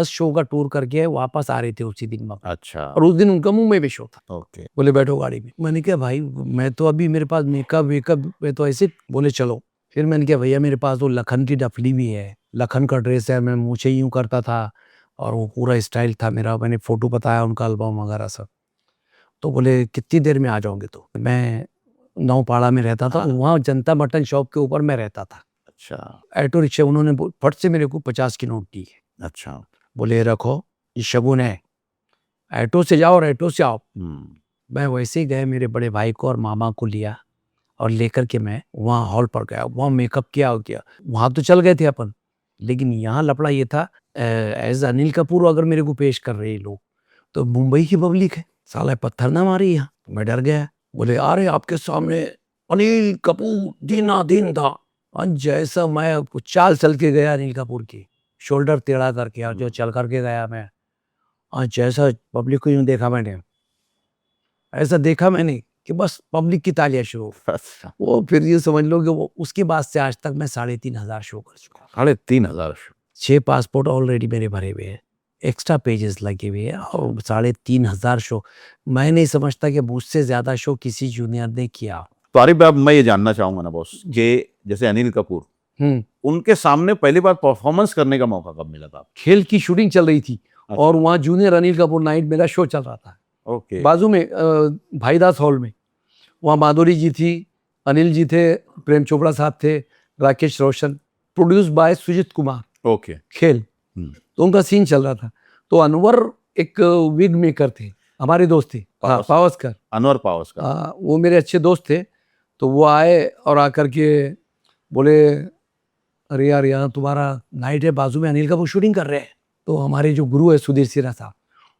शो का टूर करके वापस आ रहे थे उसी दिन में। अच्छा। और उस दिन उनका मुंबई में शो था। ओके। बोले बैठो गाड़ी में। मैंने कहा भाई मैं तो अभी, मेरे पास मेकअप मैं तो ऐसे। बोले चलो। फिर मैंने कहा भैया मेरे पास तो लखन की डफली भी है, लखन का ड्रेस है, मैं मूछे यूं करता था और वो पूरा स्टाइल था मेरा। मैंने फोटो बताया उनका, एल्बम वगैरह सब। तो बोले कितनी देर में आ जाओगे। तो मैं नौपाड़ा में रहता था, वहाँ जनता मटन शॉप के ऊपर मैं रहता था। अच्छा। ऑटो रिक्शा, उन्होंने फट से मेरे को 50 की नोट दी। अच्छा। बोले रखो, ये शगुन है, ऑटो से जाओ और ऑटो से आओ। मैं वैसे ही गए, मेरे बड़े भाई को और मामा को लिया और लेकर के मैं वहाँ हॉल पर गया। वहाँ मेकअप किया वहाँ तो चल गए थे अपन, लेकिन यहाँ लफड़ा ये था, एज अनिल कपूर अगर मेरे को पेश कर रहे लोग, तो मुंबई की पब्लिक है, साला पत्थर ना मारे यहाँ। मैं डर गया। बोले अरे आपके सामने अनिल कपूर दीना दिन था। और जैसा मैं चाल चल के गया अनिल कपूर की, शोल्डर टेढ़ा करके, और जो चल करके गया मैं, आज जैसा पब्लिक को यूं देखा मैंने, ऐसा देखा मैंने कि बस पब्लिक की तालियां शुरू हो। अच्छा, वो फिर ये समझ लो कि वो उसके बाद से आज तक मैं 3,500 शो कर चुका हूँ। 3,500 शो। 6 पासपोर्ट ऑलरेडी मेरे भरे हुए हैं, एक्स्ट्रा पेजेस लगे हुए हैं और 3,500 शो। मैं नहीं समझता कि मुझसे ज्यादा शो किसी जूनियर ने किया। तो आरिफ भाई, अब मैं ये जानना चाहूंगा ना बॉस, कि जैसे अनिल कपूर, हम्म उनके सामने पहली बार परफॉर्मेंस करने का मौका कब मिला था? खेल की शूटिंग चल रही थी अच्छा। और वहाँ जूनियर अनिल कपूर नाइट मेरा शो चल रहा था ओके। बाजू में भाईदास हॉल में। वहाँ माधुरी जी थी, अनिल जी थे, प्रेम चोपड़ा साहब थे, Rakesh Roshan, produce by Sujit Kumar. Okay. खेल, तो उनका सीन चल रहा था। तो अनवर एक विग मेकर थे, हमारे दोस्त थे। हाँ, पावस्कर, अनवर पावस्कर। हाँ, वो मेरे अच्छे दोस्त थे। तो वो आए और आकर के बोले, अरे यार यहाँ तुम्हारा नाइट है, बाजू में अनिल कपूर शूटिंग कर रहे हैं। तो हमारे जो गुरु है सुधीर सिन्हा साहब,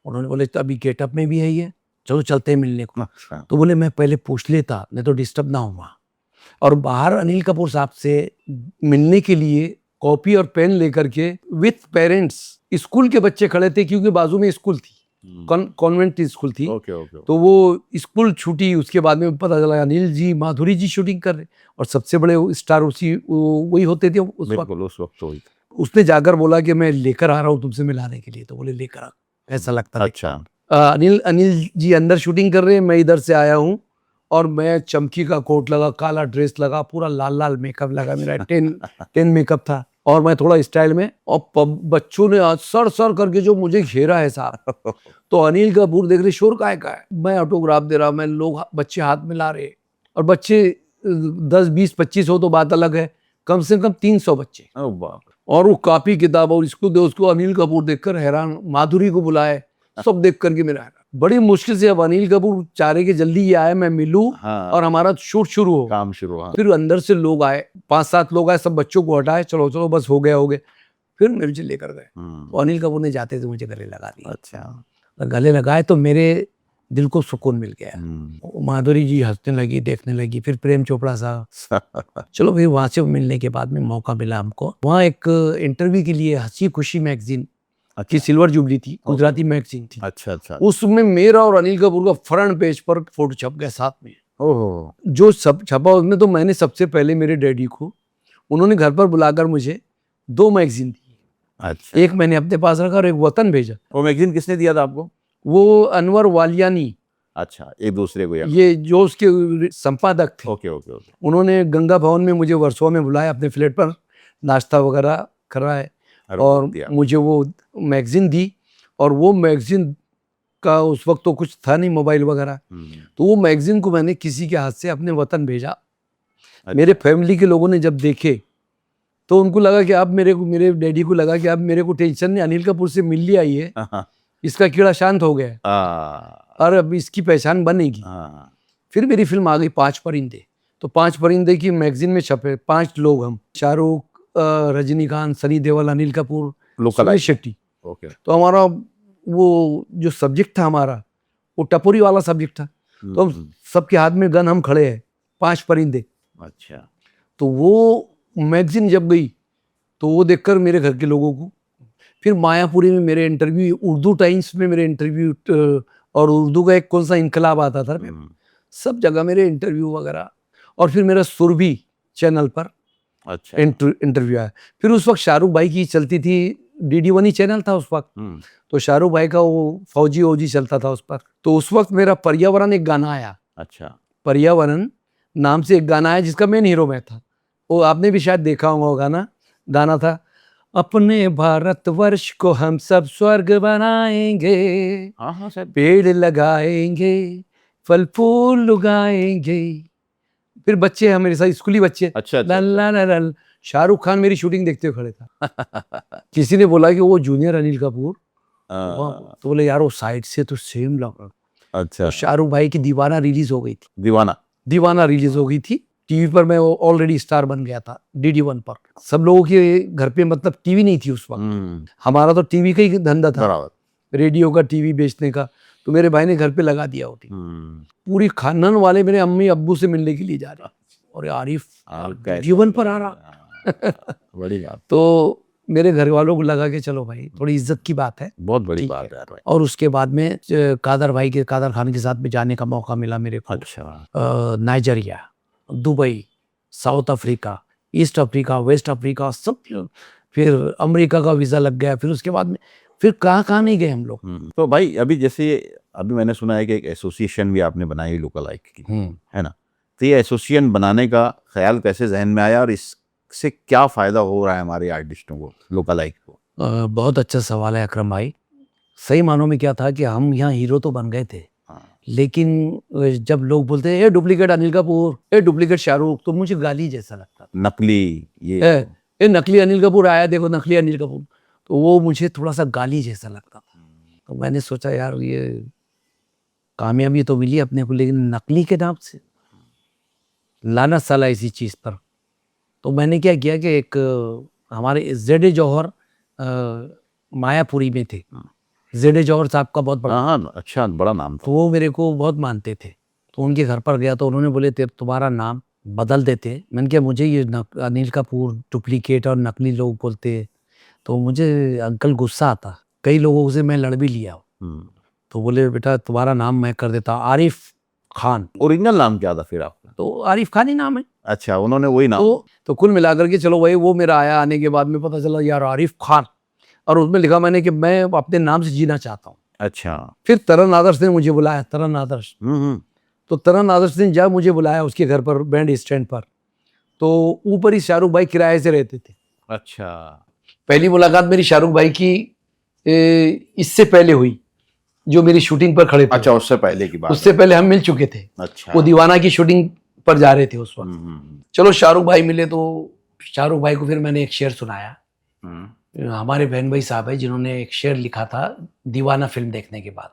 उन्होंने बोले तो अभी गेटअप में भी है ये, चलो चलते हैं मिलने को। अच्छा। तो बोले मैं पहले पूछ लेता, नहीं तो डिस्टर्ब ना हुआ। और बाहर अनिल कपूर साहब से मिलने के लिए कॉपी और पेन लेकर के विथ पेरेंट्स, स्कूल के बच्चे खड़े थे क्योंकि बाजू में स्कूल थी, कॉन्वेंट स्कूल थी। Okay okay. तो वो स्कूल छूटी, उसके बाद में पता चला अनिल जी माधुरी जी शूटिंग कर रहे, और सबसे बड़े स्टार उसी वही होते थे उस वक्त। बिल्कुल, उस वक्त तो उसने जाकर बोला कि मैं लेकर आ रहा हूँ तुमसे मिलाने के लिए। तो बोले लेकर आ, ऐसा लगता था। अच्छा। अनिल जी अंदर शूटिंग कर रहे हैं, मैं इधर से आया हूँ और मैं चमकी का कोट लगा, काला ड्रेस लगा, पूरा लाल लाल मेकअप लगा, मेरा 10 मेकअप था और मैं थोड़ा स्टाइल में। और बच्चों ने आज सर सर करके जो मुझे घेरा है साहब। तो अनिल कपूर देख रहे, शोर काय का है, मैं ऑटोग्राफ दे रहा, मैं लोग बच्चे हाथ मिला रहे, और बच्चे 10, 20, 25 हो तो बात अलग है, कम से कम 300 बच्चे। और वो कॉपी किताब और इसको दे उसको। अनिल कपूर देखकर हैरान, माधुरी को बुलाए, सब देख करके मेरा हैरान। बड़ी मुश्किल से अब अनिल कपूर चाह रहे कि जल्दी ये आए, मैं मिलूं। हाँ। और हमारा शूट शुरू हो, काम शुरू। हाँ। फिर अंदर से लोग आए, 5-7 लोग आए, सब बच्चों को हटाए, चलो चलो बस हो गया हो गया। फिर मुझे लेकर गए, तो अनिल कपूर ने जाते थे मुझे गले लगा दिया। अच्छा। गले लगाए तो मेरे दिल को सुकून मिल गया। माधुरी जी हंसने लगी, देखने लगी, फिर प्रेम चोपड़ा साहब। चलो फिर वहां से मिलने के बाद में मौका मिला हमको, वहाँ एक इंटरव्यू के लिए हंसी खुशी मैगजीन की सिल्वर जुबली थी, गुजराती मैगजीन थी। अच्छा अच्छा। उसमें मेरा और अनिल कपूर का फ्रंट पेज पर फोटो छप गया साथ में। ओहो। जो सब छपा उसमें तो मैंने सबसे पहले मेरे डैडी को, उन्होंने घर पर बुलाकर मुझे 2 मैगजीन दी। अच्छा। एक मैंने अपने पास रखा और एक वतन भेजा। वो मैगजीन किसने दिया था आपको? वो अनवर वालियानी, अच्छा, एक दूसरे को ये जो उसके संपादक थे। Okay okay okay. उन्होंने गंगा भवन में मुझे वर्सोवा में बुलाया, अपने फ्लैट पर नाश्ता वगैरह कराए और मुझे वो मैगजीन दी। और वो मैगजीन का उस वक्त तो कुछ था नहीं, मोबाइल वगैरह, तो वो मैगजीन को मैंने किसी के हाथ से अपने वतन भेजा। अच्छा। मेरे फैमिली के लोगों ने जब देखे तो उनको लगा कि अब मेरे डैडी को लगा कि अब मेरे को टेंशन नहीं, अनिल कपूर से मिल लिया ये, इसका कीड़ा शांत हो गया और अब इसकी पहचान बनेगी। फिर मेरी फिल्म आ गई 5 परिंदे। तो 5 परिंदे की मैगजीन में छपे 5 लोग, हम शाहरुख, रजनीकांत, सनी देओल, अनिल कपूर, सुरेश शेट्टी। तो हमारा वो जो सब्जेक्ट था हमारा, वो टपोरी वाला सब्जेक्ट था। तो हम सबके हाथ में गन, हम खड़े हैं, 5 परिंदे। अच्छा। तो वो मैगजीन जब गई तो वो देखकर मेरे घर के लोगों को, फिर मायापुरी में मेरे इंटरव्यू, उर्दू टाइम्स में मेरे इंटरव्यू, और उर्दू का एक कौन सा इनकलाब आता था, सब जगह मेरे इंटरव्यू वगैरह। और फिर मेरा सुरभि चैनल पर अच्छा इंटरव्यू आया। फिर उस वक्त शाहरुख भाई की चलती थी, DD1 ही चैनल था उस वक्त, तो शाहरुख भाई का वो फौजी ओजी चलता था उस पर। तो उस वक्त मेरा पर्यावरण एक गाना आया। अच्छा। पर्यावरण नाम से एक गाना आया जिसका मेन हीरो मैं था। वो आपने भी शायद देखा होगा वो गाना। गाना था, अपने भारतवर्ष को हम सब स्वर्ग बनाएंगे, पेड़ लगाएंगे, फल फूल उगाएंगे। फिर बच्चे हैं मेरे साथ, स्कूली बच्चे। अच्छा। लल शाहरुख खान मेरी शूटिंग देखते हुए खड़े था। किसी ने बोला कि वो जूनियर अनिल कपूर, तो बोले यार वो साइड से तो सेम लग रहा। अच्छा। तो शाहरुख भाई की दीवाना रिलीज हो गई थी। दीवाना रिलीज हो गई थी टीवी पर। मैं ऑलरेडी स्टार बन गया था DD1 पर। सब लोगों के घर पे मतलब टीवी नहीं थी उस वक्त, हमारा तो टीवी का ही धंधा था, रेडियो का, टीवी बेचने का। तो मेरे भाई ने घर पे लगा दिया होती। पूरी खानदान वाले मेरे अम्मी अब्बू से मिलने के लिए जा रहे, और आरिफ DD1 पर आ रहा। बड़ी बात। तो मेरे घर वालों को लगा कि चलो भाई थोड़ी इज्जत की बात है, बहुत बड़ी ठीक बात है भाई। और उसके बाद में कादर खान के साथ में जाने का मौका मिला मेरे को। अच्छा। Nigeria, Dubai, South Africa, East Africa, West Africa, सब, फिर अमेरिका का वीज़ा लग गया, फिर उसके बाद में फिर कहाँ नहीं गए हम लोग। तो भाई अभी जैसे अभी मैंने सुना है कि एक एसोसिएशन भी आपने बनाई लोकल लाइक की, है ना? तो ये एसोसिएशन बनाने का ख्याल कैसे जहन में आया और इससे क्या फ़ायदा हो रहा है हमारे आर्टिस्टों को, लोकल लाइक को? बहुत अच्छा सवाल है अकरम भाई। सही मानों में क्या था कि हम यहाँ हीरो तो बन गए थे, हाँ। लेकिन जब लोग बोलते हैं a duplicate Anil Kapoor, a duplicate Shahrukh, तो मुझे गाली जैसा लगता था। नकली ये ए नकली अनिल कपूर आया, देखो नकली अनिल कपूर, तो वो मुझे थोड़ा सा गाली जैसा लगता था। तो मैंने सोचा यार ये कामयाबी तो मिली अपने को, लेकिन नकली के नाम से लानत साला इसी चीज़ पर। तो मैंने क्या किया कि एक हमारे जेड जौहर मायापुरी में थे, जेड जौहर साहब का बहुत बड़ा, हाँ अच्छा बड़ा नाम था। तो वो मेरे को बहुत मानते थे। तो उनके घर पर गया तो उन्होंने बोले तुम्हारा नाम बदल देते। मैंने कहा मुझे ये अनिल कपूर डुप्लीकेट और नकली लोग बोलते, तो मुझे अंकल गुस्सा आता। कई लोगों से मैं लड़ भी लिया। तो बोले बेटा तुम्हारा नाम मैं कर देता हूँ आरिफ खान। ओरिजिनल नाम क्या था फिर आपका? तो आरिफ खान ही नाम है। अच्छा, उन्होंने वही नाम। तो कुल मिलाकर के चलो वही वो मेरा आया, आने के बाद में पता चला यार आरिफ खान, और उसमें लिखा मैंने कि मैं अपने नाम से जीना चाहता हूँ। अच्छा। फिर तरन आदर्श ने मुझे बुलाया, तरन आदर्श। तो तरन आदर्श ने जब मुझे बुलाया उसके घर पर बैंड स्टैंड पर, तो ऊपर ही शाहरुख भाई किराए से रहते थे। अच्छा। पहली मुलाकात मेरी शाहरुख भाई की इससे पहले हुई, जो मेरी शूटिंग पर खड़े थे। अच्छा, उससे पहले की बात? उससे पहले हम मिल चुके थे। अच्छा। वो दीवाना की शूटिंग पर जा रहे थे उस वक्त। चलो शाहरुख भाई मिले, तो शाहरुख भाई को फिर मैंने एक शेर सुनाया। हमारे बहन भाई साहब है जिन्होंने एक शेर लिखा था दीवाना फिल्म देखने के बाद,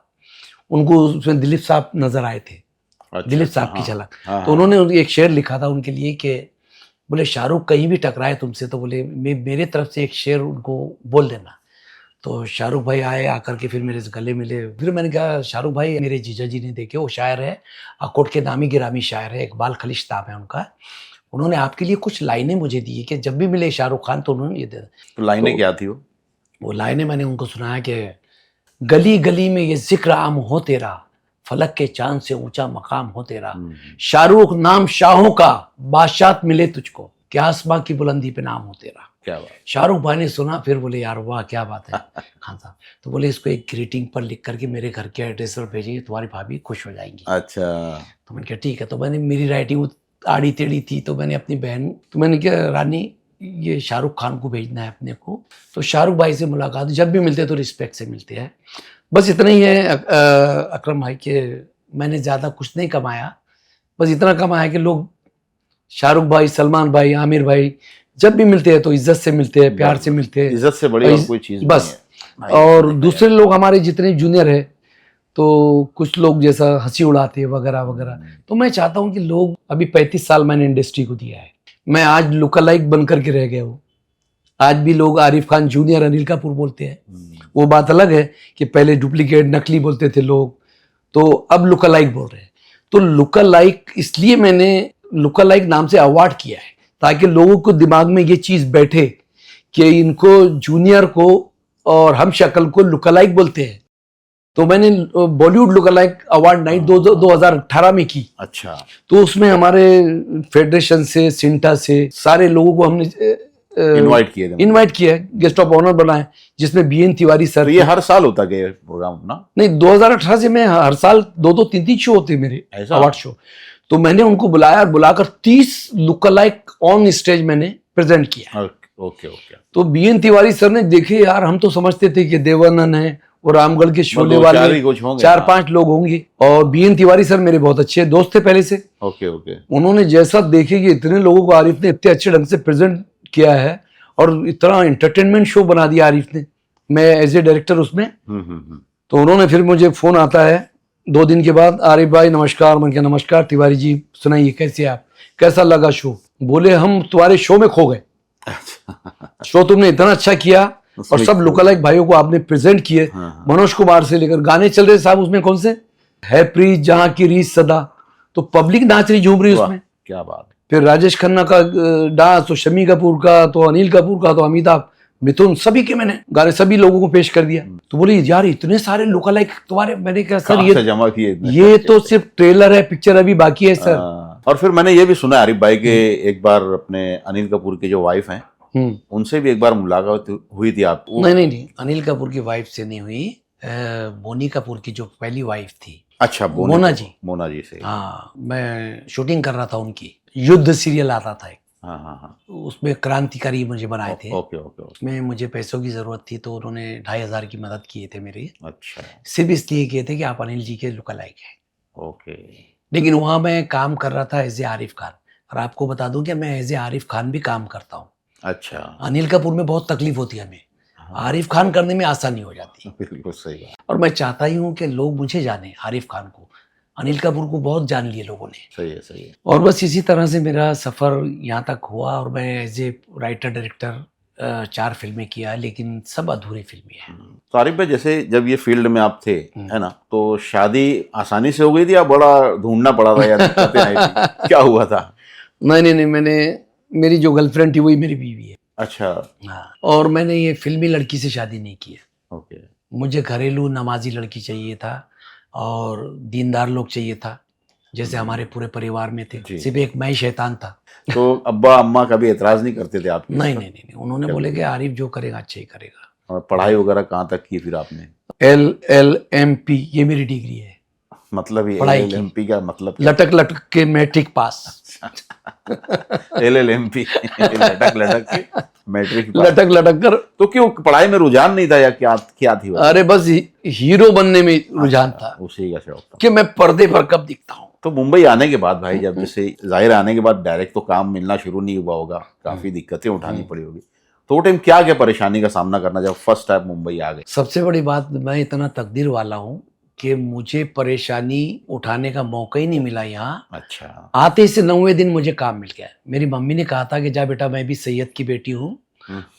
उनको उसमें दिलीप साहब नजर आए थे। अच्छा, दिलीप साहब की झलक। तो हाँ। उन्होंने एक शेर लिखा था उनके लिए कि बोले शाहरुख कहीं भी टकराए तुमसे तो बोले मेरे तरफ से एक शेर उनको बोल देना। तो शाहरुख भाई आए, आकर के फिर मेरे से गले मिले। फिर मैंने कहा शाहरुख भाई मेरे जीजा जी ने देखे, वो शायर है, अकोट के नामी गिरामी शायर है, इकबाल खलिश नाम है उनका। उन्होंने आपके लिए कुछ लाइनें मुझे दी कि जब भी मिले शाहरुख खान तो उन्होंने ये दे। तो लाइनें क्या थी वो लाइनें मैंने उनको सुनाया कि गली गली में ये जिक्र आम हो तेरा, फलक के चांद से ऊंचा मकाम हो तेरा, शाहरुख नाम शाहों का, बादशाह मिले तुझको, क्या आसमां की बुलंदी पे नाम हो तेरा। क्या बात। शाहरुख भाई ने सुना, फिर बोले यार वाह क्या बात है खान साहब। तो बोले इसको एक ग्रीटिंग पर लिख करके मेरे घर के एड्रेस पर भेजिए, तुम्हारी भाभी खुश हो जाएंगी। अच्छा। तो मैंने कहा ठीक है। तो मैंने, मेरी राइटिंग आड़ी टेढ़ी थी, तो मैंने अपनी बहन, तो मैंने कहा रानी ये शाहरुख खान को भेजना है अपने को। तो शाहरुख भाई से मुलाकात, जब भी मिलते तो रिस्पेक्ट से मिलते हैं। बस इतना ही है अकरम भाई के, मैंने ज़्यादा कुछ नहीं कमाया, बस इतना कमाया कि लोग शाहरुख भाई, सलमान भाई, आमिर भाई जब भी मिलते हैं तो इज्जत से मिलते हैं, प्यार से मिलते हैं। इज्जत से बड़ी और कोई चीज़ बस। और दूसरे लोग हमारे जितने जूनियर है तो कुछ लोग जैसा हंसी उड़ाते हैं वगैरह वगैरह। तो मैं चाहता हूँ कि लोग, अभी 35 साल मैंने इंडस्ट्री को दिया है, मैं आज लुका लाइक बन करके रह गया हूँ। आज भी लोग आरिफ खान जूनियर अनिल कपूर बोलते हैं। वो बात अलग है कि पहले डुप्लीकेट नकली बोलते थे लोग, तो अब लुका लाइक बोल रहे हैं। तो लुका लाइक इसलिए मैंने लुका लाइक नाम से अवार्ड किया है ताकि लोगों को दिमाग में ये चीज़ बैठे कि इनको जूनियर को और हम शक्ल को लुका लाइक बोलते हैं। तो मैंने बॉलीवुड लुका लाइक अवार्ड नाइट 2018 में की। अच्छा। तो उसमें हमारे फेडरेशन से, सिंटा से सारे लोगों को हमने इनवाइट किया है, गेस्ट ऑफ ऑनर बनाए, जिसमें बीएन तिवारी सर। तो ये हर साल होता है प्रोग्राम ना? नहीं, 2018 से मैं हर साल 2-3 शो होते मेरे अवार्ड शो। तो मैंने उनको बुलाया और बुलाकर 30 लुका लाइक ऑन स्टेज मैंने प्रेजेंट किया। ओके। तो बीएन तिवारी सर ने देखे यार, हम तो समझते थे कि देवानंद है और रामगढ़ के शोले वाले 4-5 लोग होंगे, और बीएन तिवारी सर मेरे बहुत अच्छे दोस्त थे पहले से। ओके। उन्होंने जैसा देखे कि इतने लोगों को आरिफ ने इतने अच्छे ढंग से प्रेजेंट किया है और इतना एंटरटेनमेंट शो बना दिया आरिफ ने, मैं एज ए डायरेक्टर उसमें। तो उन्होंने फिर मुझे फोन आता है 2 दिन के बाद, आरिफ भाई नमस्कार। मैंने कहा नमस्कार तिवारी जी, सुनाइए कैसे आप, कैसा लगा शो? बोले हम तुम्हारे शो में खो गए, शो तुमने इतना अच्छा किया और सब लुका लाइक भाइयों को आपने प्रेजेंट किए, मनोज कुमार से लेकर गाने चल रहे साहब उसमें, कौन से है प्रीत जहां की रीत सदा, तो पब्लिक नाच रही झूम रही उसमें। क्या बात। फिर राजेश खन्ना का डांस, तो शमी कपूर का, तो अनिल कपूर का, तो अमिताभ, मिथुन, सभी के मैंने गाने सभी लोगों को पेश कर दिया। तो बोले यार इतने सारे लोकल लाइक तुम्हारे, मैंने कहा सर कहाँ से जमा किए इतने? ये तो सिर्फ ट्रेलर है, पिक्चर अभी बाकी है सर। और फिर मैंने ये भी सुना आरिफ भाई के एक बार अपने अनिल कपूर की जो वाइफ हैं उनसे भी एक बार मुलाकात हुई थी आप? नहीं, अनिल कपूर की वाइफ से नहीं हुई, बोनी कपूर की जो पहली वाइफ थी। अच्छा, मोना जी से। हाँ, मैं शूटिंग कर रहा था उनकी, युद्ध सीरियल आता था एक। हाँ। उसमें क्रांतिकारी मुझे बनाए थे। ओके। उसमें मुझे पैसों की जरूरत थी तो उन्होंने 2,500 की मदद किए थे मेरी। अच्छा। सिर्फ इसलिए किए थे कि आप अनिल जी के लुक लाइक हैं। ओके। लेकिन वहां मैं काम कर रहा था एज ए आरिफ खान, और आपको बता दूं कि मैं एज ए आरिफ खान भी काम करता हूँ। अच्छा। अनिल कपूर में बहुत तकलीफ होती है हमें, आरिफ खान करने में आसानी हो जाती है। बिल्कुल सही बात। और मैं चाहता ही हूँ कि लोग मुझे जाने, आरिफ खान को, अनिल कपूर को बहुत जान लिए लोगों ने। सही है। और बस इसी तरह से मेरा सफ़र यहाँ तक हुआ, और मैं एज ए राइटर डायरेक्टर 4 फिल्में किया, लेकिन सब अधूरी फिल्में हैं। तो आरिफ भाई, जैसे जब ये फील्ड में आप थे, है ना, तो शादी आसानी से हो गई थी या बड़ा ढूंढना पड़ा था या दिक्कतें आई थी? क्या हुआ था? नहीं, मेरी जो गर्लफ्रेंड थी वही मेरी बीवी है। अच्छा। हाँ, और मैंने ये फिल्मी लड़की से शादी नहीं की है। ओके। मुझे घरेलू नमाजी लड़की चाहिए था और दीनदार लोग चाहिए था, जैसे हमारे पूरे परिवार में थे। सिर्फ एक मैं ही शैतान था। तो अब्बा अम्मा कभी एतराज नहीं करते थे आपके? नहीं, उन्होंने बोले कि आरिफ जो करेगा अच्छा ही करेगा। और पढ़ाई वगैरह कहाँ तक की फिर आपने? LLMP ये मेरी डिग्री है। मतलब ये पढ़ाई LLMP का मतलब लटक के मैट्रिक पास। LLMP लटक के मैट्रिक पास। लटक कर। तो क्यों, पढ़ाई में रुझान नहीं था या क्या थी? अरे बस हीरो बनने में रुझान था, उसी का शौक था कि मैं पर्दे पर कब दिखता हूँ। तो मुंबई आने के बाद भाई, जब जैसे जाहिर आने के बाद डायरेक्ट तो काम मिलना शुरू नहीं हुआ होगा, काफी दिक्कतें उठानी पड़ी होगी, तो वो टाइम क्या परेशानी का सामना करना जब फर्स्ट टाइम मुंबई आ गए? सबसे बड़ी बात, मैं इतना तकदीर वाला हूँ कि मुझे परेशानी उठाने का मौका ही नहीं मिला यहाँ। अच्छा। आते से 9वें दिन मुझे काम मिल गया। मेरी मम्मी ने कहा था कि जा बेटा, मैं भी सैयद की बेटी हूँ,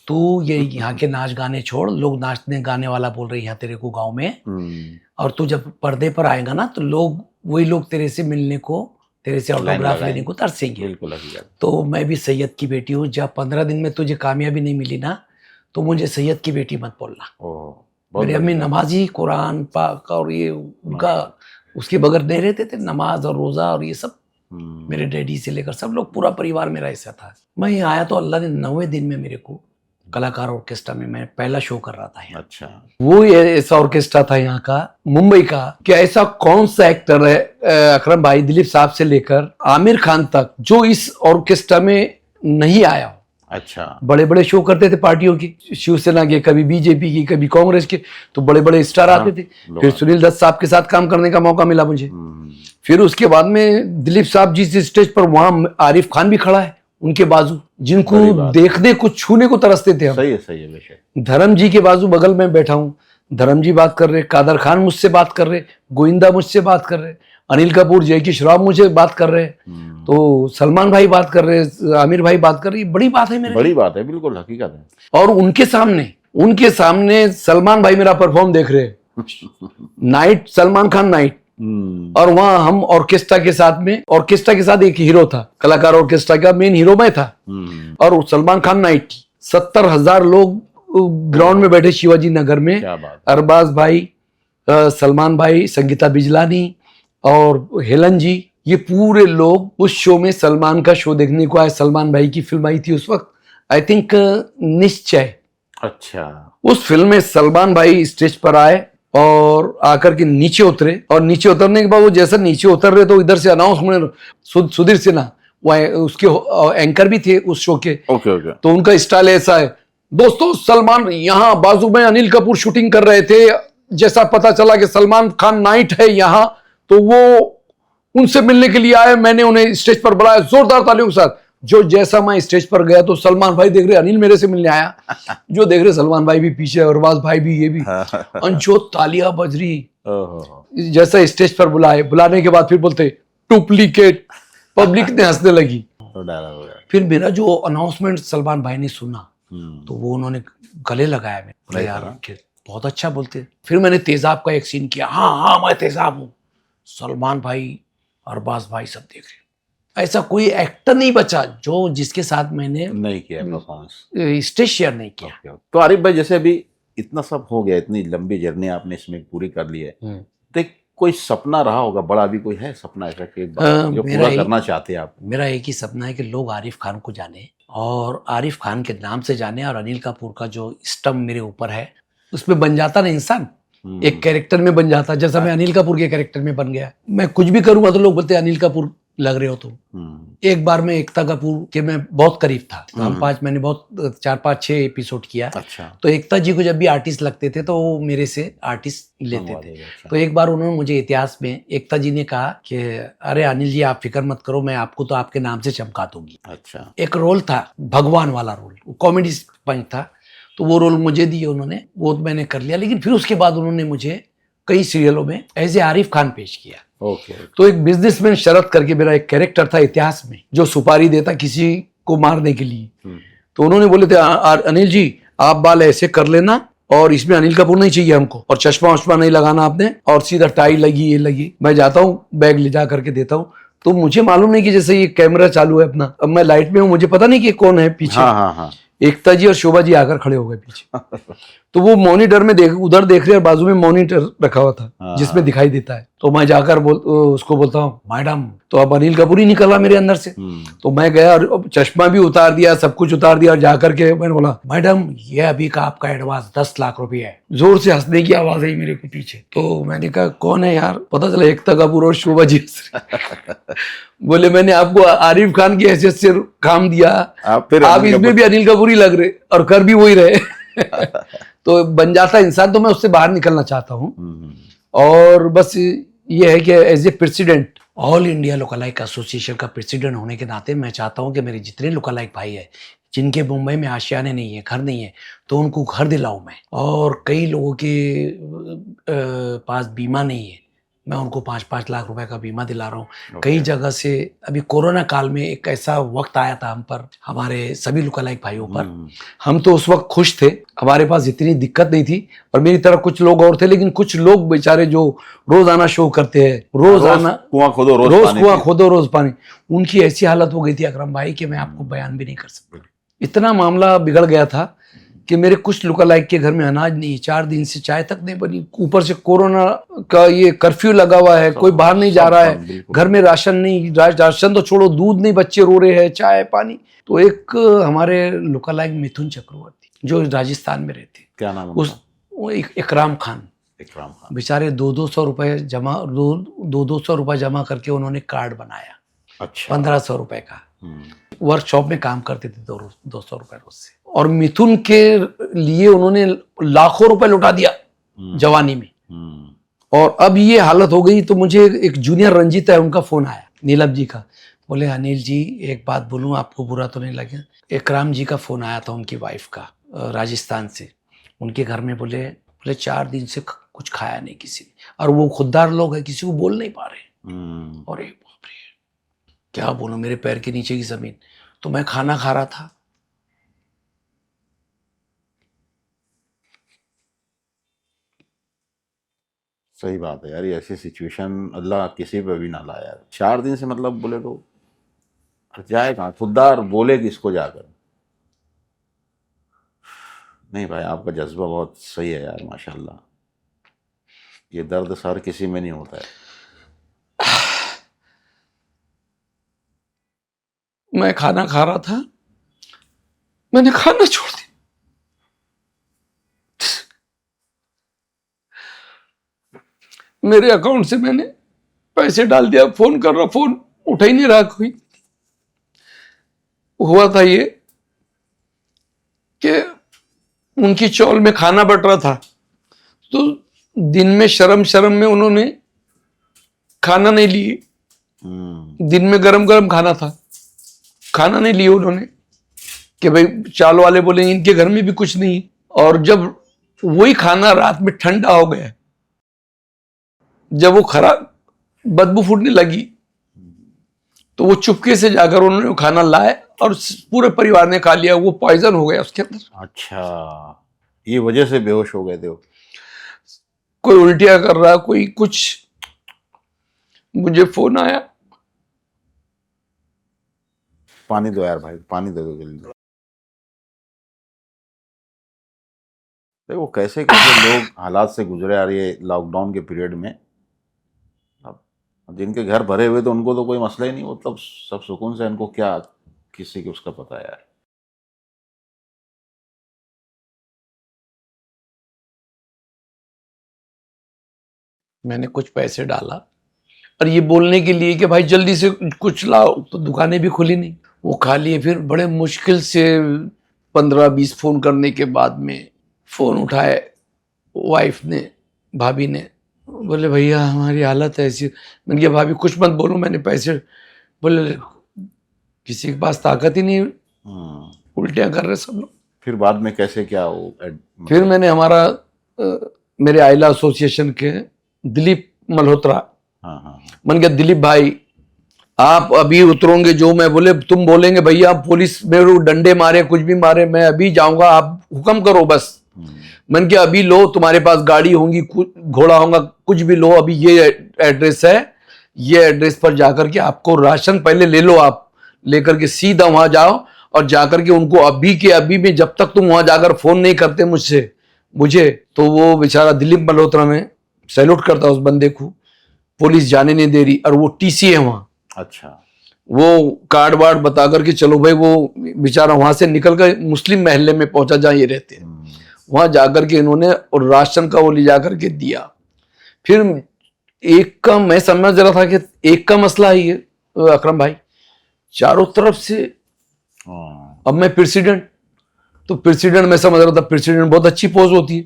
तू ये यहाँ के नाच गाने छोड़, लोग नाचने गाने वाला बोल रहे हैं यहाँ तेरे को गाँव में, और तू जब पर्दे पर आएगा ना तो वही लोग तेरे से मिलने को, तेरे से ऑटोग्राफ लेने को तरसेंगे। बिल्कुल। तो मैं भी सैयद की बेटी हूँ। जब 15 दिन में तुझे कामयाबी नहीं मिली ना तो मुझे सैयद की बेटी मत बोलना। मेरी अम्मी नमाजी, कुरान पाक और ये उनका उसके बगैर नहीं रहते थे, नमाज और रोजा और ये सब। मेरे डैडी से लेकर सब लोग, पूरा परिवार मेरा ऐसा था। मैं यहाँ आया तो अल्लाह ने 9वें दिन में मेरे को कलाकार ऑर्केस्ट्रा में मैं पहला शो कर रहा था यहाँ। अच्छा। वो ऐसा ऑर्केस्ट्रा था यहाँ का, मुंबई का, कि ऐसा कौन सा एक्टर है, अकरम भाई, दिलीप साहब से लेकर आमिर खान तक, जो इस ऑर्केस्ट्रा में नहीं आया हो। अच्छा। बड़े बड़े शो करते थे पार्टियों की, शिवसेना के, कभी बीजेपी की, कभी कांग्रेस के, तो बड़े बड़े स्टार आते थे। फिर सुनील दत्त साहब के साथ काम करने का मौका मिला मुझे। फिर उसके बाद में दिलीप साहब जिस स्टेज पर, वहां आरिफ खान भी खड़ा है, उनके बाजू, जिनको देखने को, छूने को तरसते थे हम। सही है बेशक। धर्म जी के बाजू बगल में बैठा हूँ, धर्म जी बात कर रहे, कादर खान मुझसे बात कर रहे, गोविंदा मुझसे बात कर रहे, अनिल कपूर, जयकी श्रॉफ मुझे बात कर रहे, तो सलमान भाई बात कर रहे, आमिर भाई बात कर रहे। बड़ी बात है मेरे, बड़ी बात है, बिल्कुल हकीकत है। और उनके सामने सलमान भाई मेरा परफॉर्म देख रहे नाइट, सलमान खान नाइट, और वहां हम ऑर्केस्ट्रा के साथ में, ऑर्केस्ट्रा के साथ एक हीरो था, कलाकार ऑर्केस्ट्रा का मेन हीरो मैं था, और सलमान खान नाइट। 70,000 लोग ग्राउंड में बैठे शिवाजी नगर में। अरबाज भाई, सलमान भाई, संगीता बिजलानी और हेलन जी, ये पूरे लोग उस शो में सलमान का शो देखने को आए। सलमान भाई की फिल्म आई थी उस वक्त, आई थिंक निश्चय। अच्छा। उस फिल्म में सलमान भाई स्टेज पर आए और आकर के नीचे उतरे, और नीचे उतरने के बाद वो जैसा नीचे उतर रहे तो इधर से अनाउंस होने, सुधीर सिन्हा वो उसके एंकर भी थे उस शो के। ओके। तो उनका स्टाइल ऐसा है, दोस्तों सलमान, यहाँ बाजू में अनिल कपूर शूटिंग कर रहे थे, जैसा पता चला कि सलमान खान नाइट है यहाँ, तो वो उनसे मिलने के लिए आए, मैंने उन्हें स्टेज पर बुलाया जोरदार तालियों के साथ। जो जैसा मैं स्टेज पर गया तो सलमान भाई देख रहे अनिल मेरे से मिलने आया, जो देख रहे सलमान भाई भी पीछे, अरबाज भाई भी, ये भी, अंशो तालियां बज रही। जैसा स्टेज पर बुलाने के बाद फिर बोलते डुप्लीकेट, पब्लिक ने हंसने लगी। फिर मेरा जो अनाउंसमेंट सलमान भाई ने सुना तो वो उन्होंने गले लगाया मेरे, यार बहुत अच्छा बोलते। फिर मैंने तेजाब का एक सीन किया, हाँ मैं तेजाब हूँ। सलमान भाई, अरबाज भाई सब देख रहे, ऐसा कोई एक्टर नहीं बचा जो जिसके साथ मैंने नहीं किया परफॉर्मेंस, स्टेज शेयर नहीं किया। तो आरिफ भाई जैसे अभी इतना सब हो गया, इतनी लंबी जर्नी आपने इसमें पूरी कर ली है, तो एक कोई सपना रहा होगा बड़ा, भी कोई है सपना ऐसा कि एक बार जो पूरा करना चाहते हैं आप? मेरा एक ही सपना है कि लोग आरिफ खान को जाने और आरिफ खान के नाम से जाने, और अनिल कपूर का जो स्टम्प मेरे ऊपर है उसमें बन जाता ना इंसान, एक कैरेक्टर में बन जाता, जैसा मैं अनिल कपूर के कैरेक्टर में बन गया। मैं कुछ भी करूंगा तो लोग बोलते अनिल कपूर लग रहे हो तुम। एक बार मैं एकता कपूर के मैं बहुत करीब था, मैंने बहुत 4-5-6 एपिसोड किया। अच्छा। तो एकता जी को जब भी आर्टिस्ट लगते थे तो वो मेरे से आर्टिस्ट लेते थे। तो एक बार उन्होंने मुझे इतिहास में एकता जी ने कहा कि अरे अनिल जी आप फिक्र मत करो, मैं आपको तो आपके नाम से चमका दूंगी। अच्छा। एक रोल था भगवान वाला रोल, कॉमेडी पंच था, तो वो रोल मुझे दिए उन्होंने, वो मैंने कर लिया। लेकिन फिर उसके बाद उन्होंने मुझे कई सीरियलों में एज ए आरिफ खान पेश किया। ओके। तो एक बिजनेसमैन शरद करके मेरा एक कैरेक्टर था इतिहास में, जो सुपारी देता किसी को मारने के लिए। तो उन्होंने बोले थे अनिल जी आप बाल ऐसे कर लेना, और इसमें अनिल कपूर नहीं चाहिए हमको, और चश्मा वश्मा नहीं लगाना आपने, और सीधा टाई लगी ये लगी। मैं जाता हूँ बैग ले जा करके देता हूँ, तो मुझे मालूम नहीं कि जैसे ये कैमरा चालू है अपना, अब मैं लाइट में हूँ, मुझे पता नहीं कि कौन है पीछे। हाँ। एकता जी और शोभा जी आकर खड़े हो गए पीछे। तो वो मॉनिटर में उधर देख रहे, और बाजू में मॉनिटर रखा हुआ था जिसमें दिखाई देता है। तो मैं जाकर उसको बोलता हूँ मैडम, तो अब अनिल कपूर ही निकला मेरे अंदर से। तो मैं गया और चश्मा भी उतार दिया, सब कुछ उतार दिया, और जाकर के मैंने बोला मैडम ये अभी का आपका एडवांस 10 लाख रुपए है। जोर से हंसने की आवाज आई मेरे को पीछे। तो मैंने कहा कौन है यार? पता चला एकता कपूर और शोभा जी। बोले मैंने आपको आरिफ खान की हैसियत से काम दिया, आप इसमें भी अनिल कपूर ही लग रहे और कर भी वही रहे। तो बन जाता इंसान। तो मैं उससे बाहर निकलना चाहता हूँ, और बस ये है कि as a president, all India lookalike association का प्रेसिडेंट होने के नाते मैं चाहता हूँ कि मेरे जितने लोकालाइक भाई है जिनके मुंबई में आशियाने नहीं है, घर नहीं है, तो उनको घर दिलाऊं मैं। और कई लोगों के पास बीमा नहीं है, मैं उनको 5-5 लाख रुपए का बीमा दिला रहा हूँ। कई जगह से अभी कोरोना काल में एक ऐसा वक्त आया था हम पर, हमारे सभी लुकालाइक भाइयों पर। हम तो उस वक्त खुश थे, हमारे पास इतनी दिक्कत नहीं थी, और मेरी तरह कुछ लोग और थे। लेकिन कुछ लोग बेचारे जो रोजाना शो करते हैं, रोजाना कुआं खोदो रोज पानी, उनकी ऐसी हालत हो गई थी अकरम भाई कि मैं आपको बयान भी नहीं कर सकता। इतना मामला बिगड़ गया था कि मेरे कुछ लुकालाइक के घर में अनाज नहीं, 4 दिन से चाय तक नहीं बनी। ऊपर से कोरोना का ये कर्फ्यू लगा हुआ है, कोई बाहर नहीं जा रहा है, घर में राशन नहीं, राशन तो छोड़ो, दूध नहीं, बच्चे रो रहे हैं, चाय पानी। तो एक हमारे लुकालाइक मिथुन चक्रवर्ती जो राजस्थान में रहते, क्या नाम वो इकराम खान बेचारे 200 रुपए जमा 200 रुपए जमा करके उन्होंने कार्ड बनाया। अच्छा। 1500 रुपए का। वर्कशॉप में काम करते थे 200 रुपए रोज से, और मिथुन के लिए उन्होंने लाखों रुपए लुटा दिया जवानी में। और अब ये हालत हो गई। तो मुझे एक जूनियर रंजीत है, उनका फोन आया, नीलम जी का। बोले अनिल जी एक बात बोलूं, आपको बुरा तो नहीं लगे? इकराम जी का फोन आया था, उनकी वाइफ का, राजस्थान से। उनके घर में बोले 4 दिन से कुछ खाया नहीं किसी ने, और वो खुददार लोग है, किसी को बोल नहीं पा रहे। और बाप रे क्या बोलूं, मेरे पैर के नीचे की जमीन। तो मैं खाना खा रहा था, सही बात है यार, ये ऐसी सिचुएशन अल्लाह किसी पे भी ना लाया यार। 4 दिन से मतलब बोले तो जाए कहाँ, खुददार बोले किसको जाकर। नहीं भाई आपका जज्बा बहुत सही है यार, माशाल्लाह। ये दर्द सर किसी में नहीं होता है। मैं खाना खा रहा था, मैंने खाना छोड़ दिया। मेरे अकाउंट से मैंने पैसे डाल दिया, फोन कर रहा, फोन उठा ही नहीं रहा कोई। हुआ था ये कि उनकी चौल में खाना बट रहा था, तो दिन में शर्म में उन्होंने खाना नहीं लिए। दिन में गरम गरम खाना था, खाना नहीं लिए उन्होंने, कि भाई चावल वाले बोले इनके घर में भी कुछ नहीं। और जब वही खाना रात में ठंडा हो गया, जब वो खराब बदबू फूटने लगी, तो वो चुपके से जाकर उन्होंने खाना लाए और पूरे परिवार ने खा लिया। वो पॉइजन हो गया उसके अंदर। अच्छा, ये वजह से बेहोश हो गए थे वो? कोई उल्टियां कर रहा, कोई कुछ। मुझे फोन आया, पानी दो यार भाई, पानी दे दो जल्दी। देखो कैसे कैसे लोग हालात से गुजरे आ रही है लॉकडाउन के पीरियड में। अब जिनके घर भरे हुए तो उनको तो कोई मसला ही नहीं, मतलब सब सुकून से, इनको क्या किसी को उसका पता है यार। मैंने कुछ पैसे डाला और ये बोलने के लिए कि भाई जल्दी से कुछ लाओ, तो दुकानें भी खुली नहीं, वो खा लिए। फिर बड़े मुश्किल से 15-20 फोन करने के बाद में फोन उठाए वाइफ ने, भाभी ने, बोले भैया हमारी हालत है ऐसी। मैंने कहा भाभी कुछ मत बोलो, मैंने पैसे, बोले किसी के पास ताकत ही नहीं, उल्टियाँ कर रहे सब लोग। फिर बाद में कैसे क्या वो फिर मैंने हमारा मेरे आइला एसोसिएशन के दिलीप मल्होत्रा, हाँ, मैंने कहा दिलीप भाई आप अभी उतरोगे जो मैं बोले, तुम बोलेंगे भैया पुलिस मेरे डंडे मारे कुछ भी मारे, मैं अभी जाऊंगा, आप हुक्म करो बस। मैंने कहा अभी लो, तुम्हारे पास गाड़ी होंगी, घोड़ा होगा, कुछ भी लो, अभी ये एड्रेस है, ये एड्रेस पर जाकर के आपको राशन पहले ले लो, आप लेकर के सीधा वहां जाओ और जाकर के उनको अभी के अभी में, जब तक तुम वहां जाकर फोन नहीं करते मुझे तो वो बेचारा दिलीप मल्होत्रा में सैल्यूट करता उस बंदे को, पुलिस जाने नहीं दे रही और वो टीसी है वहां। अच्छा, वो कार्ड वार्ड बता करके चलो भाई, वो बेचारा वहां से निकल कर मुस्लिम महल्ले में पहुंचा जहां ये रहते हैं, वहां जाकर के इन्होंने और राशन का वो ले जाकर के दिया। फिर एक का मैं समझ रहा था कि एक का मसला ही है अकरम भाई, चारों तरफ से। अब मैं प्रेसिडेंट, तो प्रेसिडेंट मैं समझ रहा था प्रेसिडेंट बहुत अच्छी पोज होती है,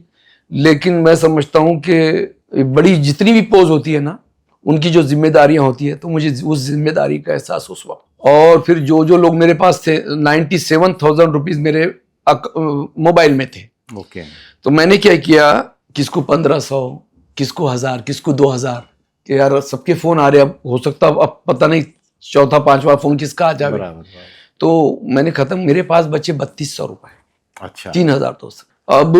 लेकिन मैं समझता हूं कि बड़ी जितनी भी पोज होती है ना, उनकी जो जिम्मेदारियां होती है, तो मुझे उस जिम्मेदारी का एहसास उस वक्त। और फिर जो जो लोग मेरे पास थे, 97,000 रुपीज मेरे मोबाइल में थे। ओके। तो मैंने क्या किया, किसको 1500, किसको 1000, किसको 2000, कि यार सबके फोन आ रहे, अब हो सकता अब पता नहीं चौथा पांचवा फोन किसका आ जाए। तो मैंने खत्म, मेरे पास बचे 3200 रुपए। अच्छा, 3000 तो अब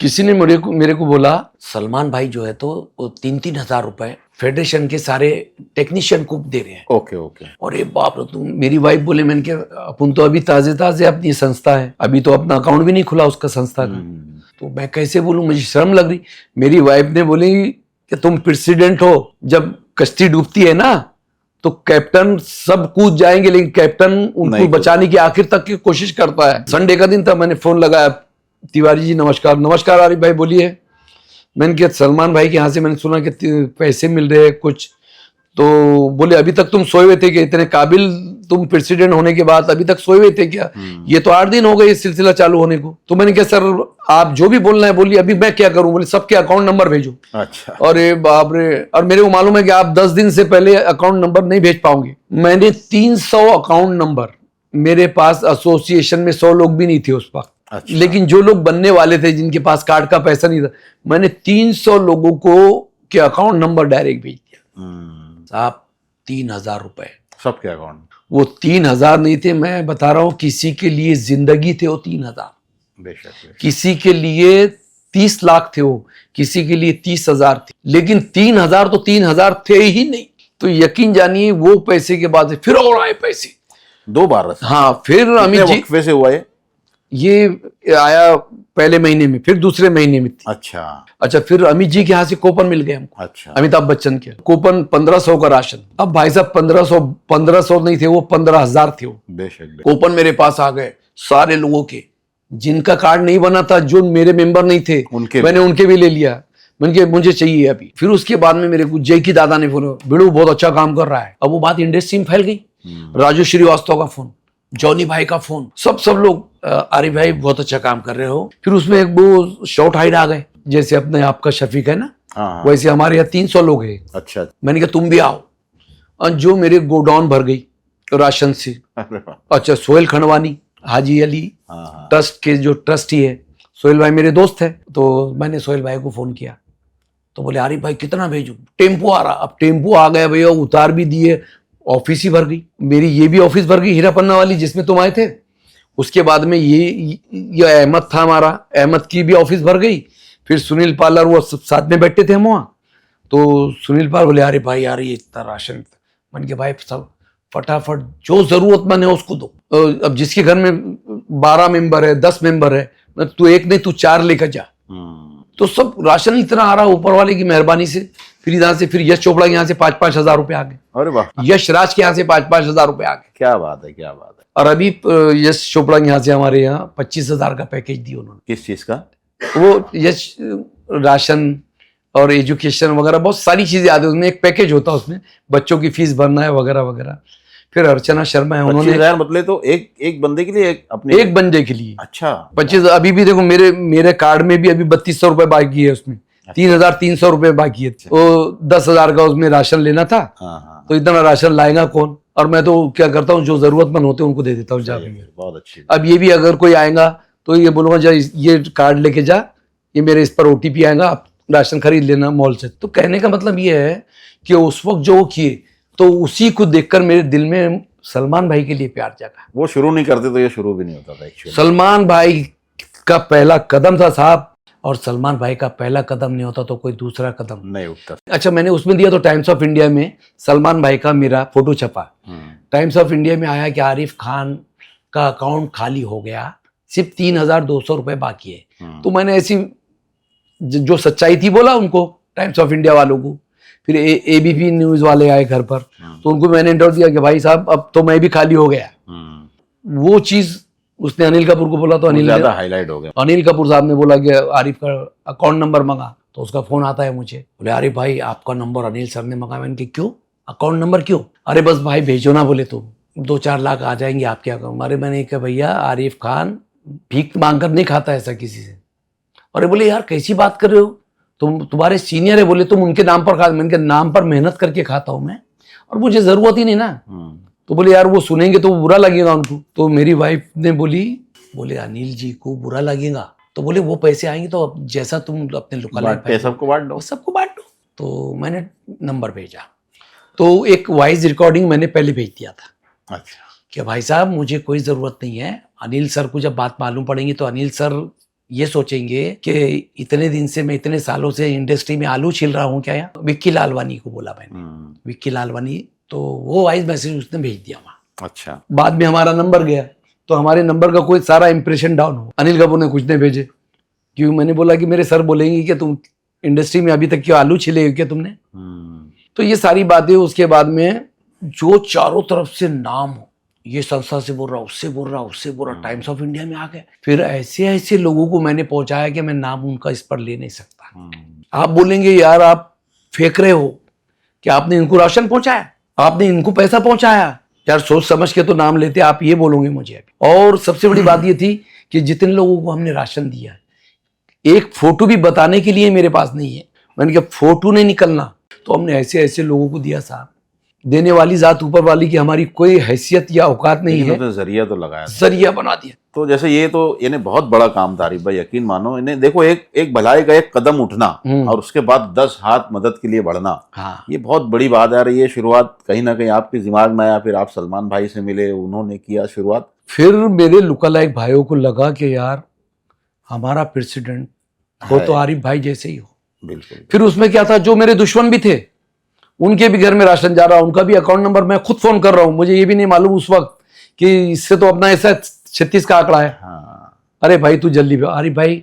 किसी ने मेरे को बोला सलमान भाई जो है तो 3-3 हजार रुपए फेडरेशन के सारे टेक्नीशियन को दे रहे हैं। ओके। और बाप रे, तुम, मेरी वाइफ बोले, मैंने कहा अपन तो अभी ताजे अपनी संस्था है, अभी तो अपना अकाउंट भी नहीं खुला उसका संस्था का, तो मैं कैसे बोलूं, मुझे शर्म लग रही। मेरी वाइफ ने बोली कि तुम प्रेसिडेंट हो, जब कश्ती डूबती है ना तो कैप्टन सब कूद जाएंगे, लेकिन कैप्टन उनको बचाने की आखिर तक की कोशिश करता है। संडे का दिन था, मैंने फोन लगाया, तिवारी जी नमस्कार आरिफ भाई बोलिए। मैंने कहा सलमान भाई के यहाँ से मैंने सुना कि पैसे मिल रहे हैं कुछ, तो बोले अभी तक तुम सोए हुए थे कि इतने काबिल तुम प्रेसिडेंट होने के बाद अभी तक सोए हुए थे क्या? ये तो 8 दिन हो गए ये सिलसिला चालू होने को। तो मैंने कहा सर आप जो भी बोलना है बोलिए, अभी मैं क्या करूं? बोले सबके अकाउंट नंबर भेजो। अच्छा। अरे बाप रे, और मेरे को मालूम है कि आप 10 दिन से पहले अकाउंट नंबर नहीं भेज पाओगे। मैंने 300 अकाउंट नंबर, मेरे पास एसोसिएशन में 100 लोग भी नहीं थे उस वक्त। अच्छा। लेकिन जो लोग बनने वाले थे, जिनके पास कार्ड का पैसा नहीं था, मैंने 300 लोगों को के अकाउंट नंबर डायरेक्ट भेज दिया। साहब 3000 रुपए सबके अकाउंट। वो 3000 नहीं थे, मैं बता रहा हूं, किसी के लिए जिंदगी थे वो 3000, बेशक। किसी के लिए 30 लाख थे वो, किसी के लिए 30,000 थे, लेकिन 3000 तो 3000 थे ही नहीं। तो यकीन जानिए वो पैसे के बाद फिर और आए पैसे 2 बार। हाँ, फिर अमित जी वैसे हुआ ये आया पहले महीने में, फिर दूसरे महीने में थी। अच्छा, फिर अमित जी के यहाँ से कूपन मिल गए हमको। अच्छा। अमिताभ बच्चन के कूपन 1500 का राशन। अब भाई साहब 1500 नहीं थे वो, 15,000 थे वो। बेशक। कूपन मेरे पास आ गए सारे लोगों के, जिनका कार्ड नहीं बना था, जो मेरे मेंबर नहीं थे, मैंने उनके भी ले लिया। मैंने कहा मुझे चाहिए अभी। फिर उसके बाद में मेरे को जय की दादा ने बोला बिड़ू बहुत अच्छा काम कर रहा है। अब वो बात इंडस्ट्री में फैल गई। राजू श्रीवास्तव का फोन, जॉनी भाई का फोन, सब लोग आरिफ भाई बहुत अच्छा काम कर रहे हो। फिर उसमें एक वो शॉर्ट हाइड आ गए, जैसे अपने आपका शफीक है ना, वैसे हमारे यहाँ 300 लोग हैं। अच्छा। मैंने कहा तुम भी आओ, और जो मेरे गोडाउन भर गई राशन से। अच्छा, सोहेल खंडवानी, हाजी अली ट्रस्ट के जो ट्रस्टी है, सोहेल भाई मेरे दोस्त है, तो मैंने सोहेल भाई को फोन किया, तो बोले आरिफ भाई कितना भेजूं? टेम्पो आ रहा। अब टेम्पो आ गया भैया, उतार भी दिए, ऑफिस ही भर गई मेरी, ये भी ऑफिस भर गई, हीरा पन्ना वाली जिसमें तुम आए थे। उसके बाद में ये अहमद था हमारा, अहमद की भी ऑफिस भर गई। फिर सुनील पालर, वो सब साथ में बैठे थे हम वहाँ, तो सुनील पाल बोले अरे भाई यार ये इतना राशन। मैंने कहा भाई सब फटाफट जो जरूरतमंद है उसको दो। अब जिसके घर में 12 मेंबर है, 10 मेंबर है, तू एक नहीं तू 4 लेकर जा। तो सब राशन इतना आ रहा है ऊपर वाले की मेहरबानी से। फिर इधर से फिर यश चोपड़ा के यहाँ से 5-5 हजार रुपए आ गए। अरे वाह, यश राज के यहाँ से 5-5 हजार रुपए आ गए। क्या बात है, क्या बात है। और अभी यश चोपड़ा के यहाँ से हमारे यहाँ 25,000 का पैकेज दिया उन्होंने। किस चीज का? वो यश राशन और एजुकेशन वगैरह बहुत सारी चीजें आती है उसमें। एक पैकेज होता है उसमें, बच्चों की फीस भरना है वगैरह वगैरह। फिर अर्चना शर्मा है, उन्होंने 25,000 मतलब तो एक बंदे के लिए, अपने एक बंदे के लिए। अच्छा 25। अभी भी देखो मेरे कार्ड में भी अभी 3200 रुपए बाकी है, उसमें 3,300 रुपए बाकी है। वो 10,000 का उसमें राशन लेना था। हाँ। तो इतना राशन लाएगा कौन? और मैं तो क्या करता हूँ, जो जरूरतमंद होते हैं उनको दे देता हूँ जाके। बहुत अच्छी। अब ये भी अगर कोई आएगा तो ये बोलूंगा जा ये कार्ड लेके जा, ये मेरे इस पर OTP आएगा, आप राशन खरीद लेना मॉल से। तो कहने का मतलब ये है कि उस वक्त जो किए, तो उसी को देखकर मेरे दिल में सलमान भाई के लिए प्यार जागा। वो शुरू नहीं करते तो ये शुरू भी नहीं होता था एक्चुअली। सलमान भाई का पहला कदम था साहब, और सलमान भाई का पहला कदम नहीं होता तो कोई दूसरा कदम नहीं उठता। अच्छा, मैंने उसमें दिया तो टाइम्स ऑफ इंडिया में सलमान भाई का मेरा फोटो छपा। टाइम्स ऑफ इंडिया में आया कि आरिफ खान का अकाउंट खाली हो गया, सिर्फ 3,200 रुपए बाकी है। तो मैंने ऐसी जो सच्चाई थी बोला उनको, टाइम्स ऑफ इंडिया वालों को। फिर ABP न्यूज वाले आए घर पर, तो उनको मैंने इंटरव्यू दिया कि भाई साहब अब तो मैं भी खाली हो गया। वो चीज उसने अनिल कपूर को बोला तो अनिल ज्यादा हाईलाइट हो गया। अनिल कपूर साहब ने बोला कि आरिफ का अकाउंट नंबर मांगा, तो उसका फोन आता है मुझे, बोले आरिफ भाई आपका नंबर अनिल सर ने मांगा। मैंने कहा क्यों, अकाउंट नंबर क्यों? अरे बस भाई भेजो ना, बोले तो 2-4 लाख आ जाएंगे आपके अकाउंट। अरे मैंने कहा भैया आरिफ खान भीख मांग कर नहीं खाता ऐसा किसी से। अरे बोले यार कैसी बात कर रहे हो, तुम्हारे सीनियर है, बोले तुम उनके नाम पर खा। मैंने कहा नाम पर मेहनत करके खाता हूं मैं, और मुझे जरूरत ही नहीं ना। तो बोले यार वो सुनेंगे तो बुरा लगेगा उनको। तो मेरी वाइफ ने बोले अनिल जी को बुरा लगेगा, तो बोले वो पैसे आएंगे तो जैसा तुम अपने लोकल सबको बांट दो, सबको बांट दो। तो मैंने नंबर भेजा, तो एक वॉइस रिकॉर्डिंग मैंने पहले भेज दिया था। अच्छा कि भाई साहब मुझे कोई जरूरत नहीं है। अनिल सर को जब बात मालूम पड़ेगी तो अनिल सर ये सोचेंगे कि इतने दिन से मैं इतने सालों से इंडस्ट्री में आलू छिल रहा हूँ क्या। यहाँ विक्की लालवानी को बोला मैंने, विक्की लालवानी, तो वो वॉइस मैसेज उसने भेज दिया वहाँ। अच्छा, बाद में हमारा नंबर गया, तो हमारे नंबर का कोई सारा इंप्रेशन डाउन हो। अनिल कपूर ने कुछ नहीं भेजे, क्योंकि मैंने बोला कि मेरे सर बोलेंगे कि तुम इंडस्ट्री में अभी तक क्यों आलू छिले हो क्या तुमने। तो ये सारी बातें उसके बाद में जो चारों तरफ से नाम हो, ये संस्था से बोल रहा, उससे बोल रहा, उससे बोल रहा, टाइम्स ऑफ इंडिया में आ गए। फिर ऐसे ऐसे लोगों को मैंने पहुंचाया कि मैं नाम उनका इस पर ले नहीं सकता। आप बोलेंगे यार आप फेंक रहे हो कि आपने इनको राशन पहुंचाया, आपने इनको पैसा पहुंचाया। यार सोच समझ के तो नाम लेते, आप ये बोलोगे मुझे। और सबसे बड़ी बात ये थी कि जितने लोगों को हमने राशन दिया, एक फोटो भी बताने के लिए मेरे पास नहीं है। मैंने कहा फोटो नहीं निकलना, तो हमने ऐसे ऐसे लोगों को दिया साहब। देने वाली जात ऊपर वाली की हमारी कोई हैसियत या औकात नहीं है, तो जरिया तो लगाया, जरिया बना दिया। तो जैसे ये तो इन्हें बहुत बड़ा काम था आरिफ भाई, यकीन मानो। इन्हें देखो एक भलाई का एक कदम उठना और उसके बाद 10 हाथ मदद के लिए बढ़ना, ये बहुत बड़ी बात है। ये शुरुआत कहीं ना कहीं आपके दिमाग में आया, फिर आप सलमान भाई से मिले, उन्होंने किया शुरुआत। फिर मेरे लुकालाइक भाइयों को लगा कि यार हमारा प्रेसिडेंट हो तो आरिफ भाई जैसे ही हो। बिल्कुल। फिर उसमें क्या था, जो मेरे दुश्मन भी थे उनके भी घर में राशन जा रहा, उनका भी अकाउंट नंबर मैं खुद फोन कर रहा हूँ। मुझे ये भी नहीं मालूम उस वक्त कि इससे तो अपना ऐसा 36 का आंकड़ा है। अरे भाई तू जल्दी अरे भाई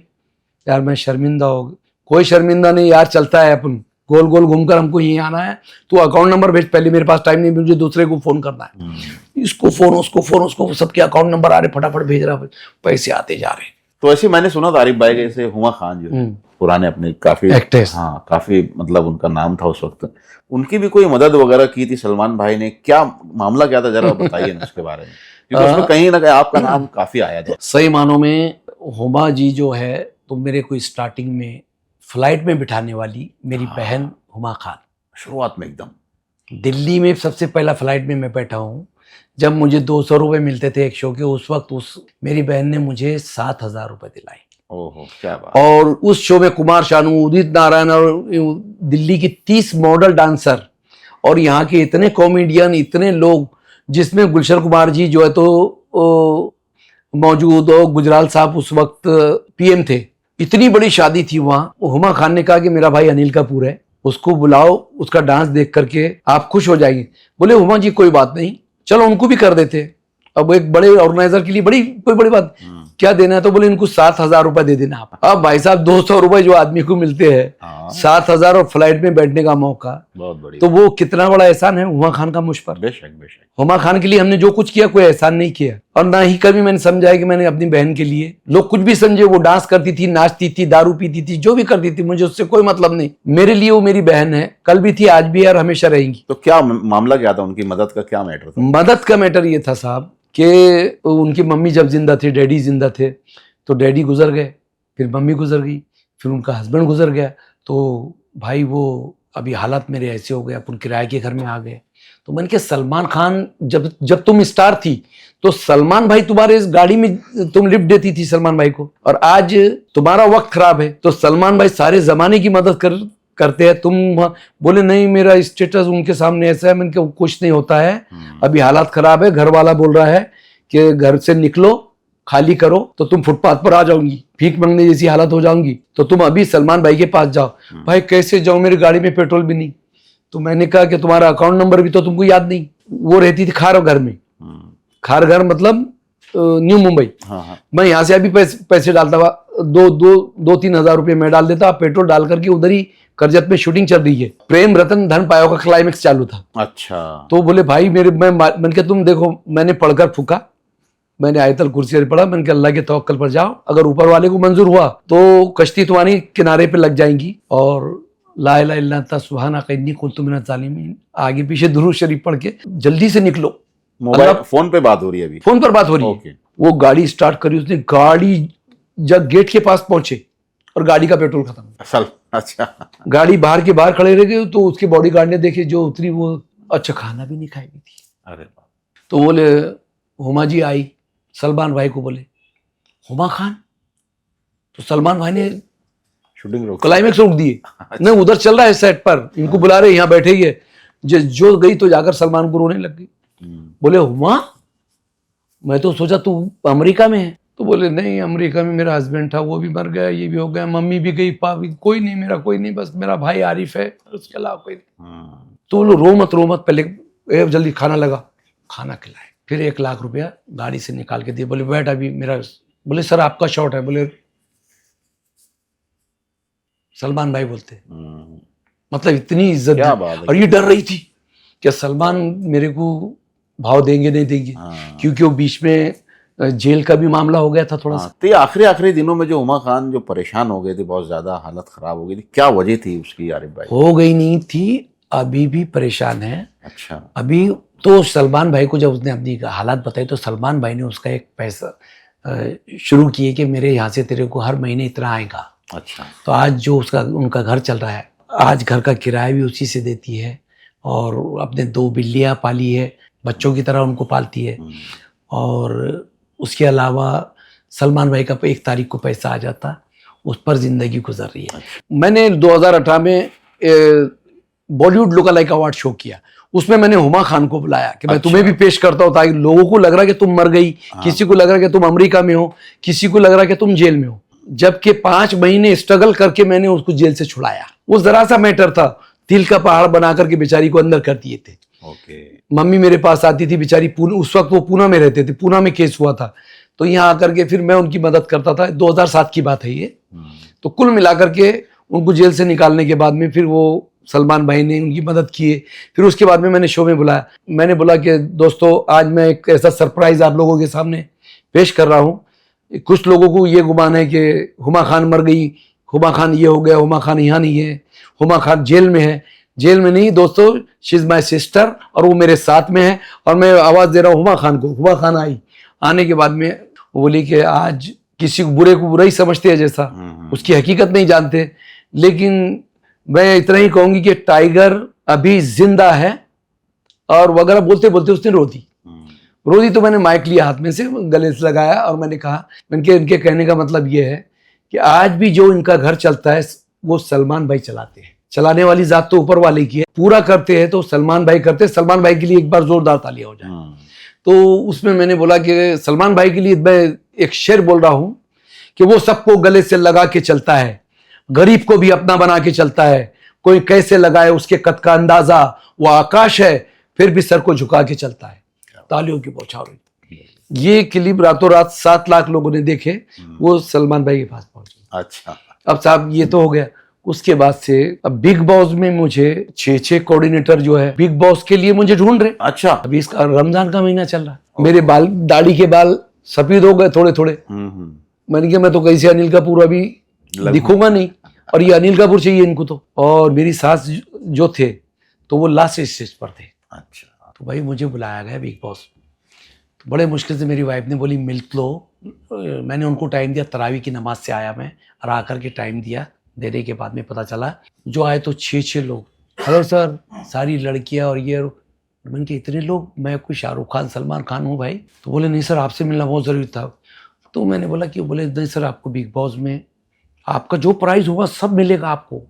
यार मैं शर्मिंदा हो। कोई शर्मिंदा नहीं यार, चलता है अपन गोल गोल घूमकर, हमको यहीं आना है। तू अकाउंट नंबर भेज, पहले मेरे पास टाइम नहीं, मुझे दूसरे को फोन करना है। इसको फोन, उसको फोन, उसको, सबके अकाउंट नंबर आ रहे, फटाफट भेज रहा, पैसे आते जा रहे। तो ऐसे मैंने सुना था आरिफ भाई के, जैसे हुमा खान जो पुराने अपने काफी एक्टर्स, हाँ काफी मतलब उनका नाम था उस वक्त, उनकी भी कोई मदद वगैरह की थी सलमान भाई ने? क्या मामला क्या था, जरा बताइए ना उसके बारे में, क्योंकि उसमें कहीं ना कहीं आपका नाम काफी आया था। सही मानों में हुमा जी जो है, तो मेरे को स्टार्टिंग में फ्लाइट में बिठाने वाली मेरी बहन हुमा खान, शुरुआत में एकदम दिल्ली में सबसे पहला फ्लाइट में मैं बैठा हूँ। जब मुझे 200 रुपये मिलते थे एक शो के, उस वक्त मेरी बहन ने मुझे 7,000 रुपये दिलाए। ओहो क्या बात। और उस शो में कुमार शानू, उदित नारायण और दिल्ली की 30 मॉडल डांसर और यहाँ के इतने कॉमेडियन, इतने लोग, जिसमें गुलशन कुमार जी जो है तो मौजूद, और गुजराल साहब उस वक्त PM थे। इतनी बड़ी शादी थी वहाँ। हुमा खान ने कहा कि मेरा भाई अनिल कपूर है, उसको बुलाओ, उसका डांस देख करके आप खुश हो जाएंगे। बोले हुमा जी कोई बात नहीं, चलो उनको भी कर देते। अब एक बड़े ऑर्गेनाइजर के लिए कोई बड़ी बात क्या देना है, तो बोले इनको 7,000 रुपए दे देना आप। अब भाई साहब 200 रुपए जो आदमी को मिलते हैं, 7,000 और फ्लाइट में बैठने का मौका, बहुत बड़ी, तो वो कितना बड़ा एहसान है हुमा खान का मुझ पर। बेशक बेशक। हुमा खान के लिए हमने जो कुछ किया कोई एहसान नहीं किया, और ना ही कभी मैंने समझा है कि मैंने अपनी बहन के लिए, लोग कुछ भी समझे, वो डांस करती थी, नाचती थी, दारू पीती थी, जो भी करती थी, मुझे उससे कोई मतलब नहीं। मेरे लिए वो मेरी बहन है, कल भी थी, आज भी है और हमेशा रहेंगी। तो क्या मामला क्या था, उनकी मदद का क्या मैटर था? मदद का मैटर ये था साहब कि उनकी मम्मी जब जिंदा थे, डैडी जिंदा थे, तो डैडी गुजर गए, फिर मम्मी गुजर गई, फिर उनका हस्बैंड गुजर गया, तो भाई वो अभी हालात मेरे ऐसे हो गए, अपन किराए के घर में आ गए। तो मैंने कहा सलमान खान जब तुम स्टार थी तो सलमान भाई तुम्हारे इस गाड़ी में तुम लिफ्ट देती थी सलमान भाई को, और आज तुम्हारा वक्त खराब है तो सलमान भाई सारे जमाने की मदद करते हैं, तुम बोले नहीं मेरा स्टेटस उनके सामने ऐसा है। मैंने कहा कुछ नहीं होता है, अभी हालात खराब है, घर वाला बोल रहा है कि घर से निकलो, खाली करो, तो तुम फुटपाथ पर आ जाओगी, भीख मांगने जैसी हालत हो जाओगी, तो तुम अभी सलमान भाई के पास जाओ। भाई कैसे जाऊं, मेरी गाड़ी में पेट्रोल भी नहीं। तो मैंने कहा कि तुम्हारा अकाउंट नंबर भी तो तुमको याद नहीं। वो रहती थी खार घर में, खार घर मतलब न्यू मुंबई। मैं यहाँ से अभी पैसे डालता हुआ 2-3 हजार रुपये मैं डाल देता, पेट्रोल डाल करके उधर ही करजत में शूटिंग चल रही है, प्रेम रतन धन पायो का क्लाइमेक्स चालू था। अच्छा। तो बोले भाई मैंने कहा तुम देखो, मैंने पढ़कर फूका, मैंने आयतल कुर्सी पढ़ा, मैंने कहा अल्लाह के तवक्कल पर जाओ, अगर ऊपर वाले को मंजूर हुआ तो कश्ती तुम्हारी किनारे पे लग जाएंगी, और ला इलाहा इल्ला अंता सुब्हानका इन्नी कुन्तु मिनज़ ज़ालिमीन आगे पीछे दुरूद शरीफ पढ़ के जल्दी से निकलो। मोबाइल फोन पे बात हो रही है अभी? फोन पर बात हो रही है। वो गाड़ी स्टार्ट करी उसने, गाड़ी जब गेट के पास पहुंचे और गाड़ी का पेट्रोल खत्म। अच्छा। गाड़ी बाहर के बाहर खड़े रह गए, तो उसके बॉडीगार्ड ने देखे जो उतरी, वो अच्छा खाना भी नहीं खाई हुई थी। अरे तो बोले हुमा जी आई, सलमान भाई को बोले हुमा खान, तो सलमान भाई ने शूटिंग रोक, क्लाइमेक्स रोक दिए। नहीं उधर चल रहा है सेट पर, इनको बुला रहे, यहाँ बैठे ही है। जो गई तो जाकर सलमान को रोने लग गई। बोले हुमा, मैं तो सोचा तू अमेरिका में है। तो बोले नहीं, अमेरिका में मेरा हस्बैंड था, वो भी मर गया, ये भी हो गया, मम्मी भी गई, पापा भी, कोई नहीं, मेरा कोई नहीं, बस मेरा भाई आरिफ है, उसके अलावा कोई नहीं। तो बोलो रो मत, पहले जल्दी खाना लगा, खाना खिलाए, फिर 1 लाख रुपया गाड़ी से निकाल के दिए। बोले बैठ अभी मेरा, बोले सर आपका शॉट है। बोले सलमान भाई बोलते, मतलब इतनी इज्जत दी। और ये डर रही थी कि सलमान मेरे को भाव देंगे नहीं देंगे, क्योंकि वो बीच में जेल का भी मामला हो गया था थोड़ा सा। तो ये आखिरी दिनों में जो हुमा खान जो परेशान हो गए थे, बहुत ज्यादा हालत खराब हो गई थी, क्या वजह थी उसकी आरिफ भाई? हो गई नहीं थी, अभी भी परेशान है। अच्छा। अभी तो सलमान भाई को जब उसने अपनी हालात बताई तो सलमान भाई ने उसका एक पैसा शुरू किए कि मेरे यहाँ से तेरे को हर महीने इतना आएगा। अच्छा। तो आज जो उनका घर चल रहा है, आज घर का किराया भी उसी से देती है, और अपने 2 बिल्लियाँ पाली है, बच्चों की तरह उनको पालती है। और उसके अलावा सलमान भाई का 1 तारीख को पैसा आ जाता, उस पर जिंदगी गुजर रही है। मैंने 2018 में Bollywood look alike award show किया, उसमें मैंने हुमा खान को बुलाया कि मैं तुम्हें भी पेश करता हूँ, ताकि लोगों को लग रहा है कि तुम मर गई, किसी को लग रहा है कि तुम अमेरिका में हो, किसी को लग रहा है कि तुम जेल में हो, जबकि 5 महीने स्ट्रगल करके मैंने उसको जेल से छुड़ाया। वो जरा सा मैटर था, तिल का पहाड़ बना करके बेचारी को अंदर कर दिए थे। मम्मी मेरे पास आती थी बेचारी, उस वक्त वो पूना में रहते थे, पूना में केस हुआ था, तो यहाँ आकर के फिर मैं उनकी मदद करता था। 2007 की बात है ये। तो कुल मिलाकर के उनको जेल से निकालने के बाद में फिर वो सलमान भाई ने उनकी मदद किए। फिर उसके बाद में मैंने शो में बुलाया, मैंने बोला कि दोस्तों आज मैं एक ऐसा सरप्राइज आप लोगों के सामने पेश कर रहा हूँ। कुछ लोगों को ये गुमान है कि हुमा खान मर गई, हुमा खान ये हो गया, हुमा खान यहाँ नहीं है, हुमा खान जेल में है। जेल में नहीं दोस्तों, शी इज माई सिस्टर, और वो मेरे साथ में है, और मैं आवाज़ दे रहा हूँ हुमा खान को। हुमा खान आई, आने के बाद में वो बोली कि आज किसी को बुरा ही समझते हैं, जैसा उसकी हकीकत नहीं जानते, लेकिन मैं इतना ही कहूँगी कि टाइगर अभी जिंदा है। और वगैरह बोलते बोलते उसने रो दी। तो मैंने माइक लिया हाथ में से, गले से लगाया, और मैंने कहा, इनके कहने का मतलब ये है कि आज भी जो इनका घर चलता है वो सलमान भाई चलाते हैं, चलाने वाली जात तो ऊपर वाले की है, पूरा करते हैं तो सलमान भाई करते हैं। सलमान भाई के लिए एक बार जोरदार तालियां हो जाए। तो उसमें मैंने बोला कि सलमान भाई के लिए मैं एक शेर बोल रहा हूं कि वो सबको गले से लगा के चलता है, गरीब को भी अपना बना के चलता है, कोई कैसे लगाए उसके कद का अंदाजा, वो आकाश है फिर भी सर को झुका के चलता है। तालियों की बौछार हुई। ये क्लिप रातों रात 7 लाख लोगों ने देखे, वो सलमान भाई के पास पहुंचे। अच्छा। अब साहब ये तो हो गया। उसके बाद से अब बिग बॉस में मुझे 6 कोऑर्डिनेटर जो है बिग बॉस के लिए मुझे ढूंढ रहे। अच्छा। अभी इसका रमजान का महीना चल रहा, मेरे बाल, दाढ़ी के बाल सफेद हो गए थोड़े थोड़े। मैंने कहा मैं तो कैसे अनिल कपूर अभी दिखूंगा नहीं, और ये अनिल कपूर चाहिए इनको तो। और मेरी सास जो थे तो वो लास्ट स्टेज पर थे। अच्छा। तो भाई मुझे बुलाया गया बिग बॉस। तो बड़े मुश्किल से मेरी वाइफ ने बोली मिल्क लो। मैंने उनको टाइम दिया, तरावी की नमाज से आया मैं, और आकर के टाइम दिया। देने के बाद में पता चला जो आए तो 6 लोग। हेलो सर, सारी लड़कियां और ये। मैंने कहा इतने लोग, मैं कोई शाहरुख खान सलमान खान हूँ भाई? तो बोले नहीं सर, आपसे मिलना बहुत ज़रूरी था। तो मैंने बोला कि, बोले नहीं सर, आपको बिग बॉस में आपका जो प्राइस होगा सब मिलेगा आपको।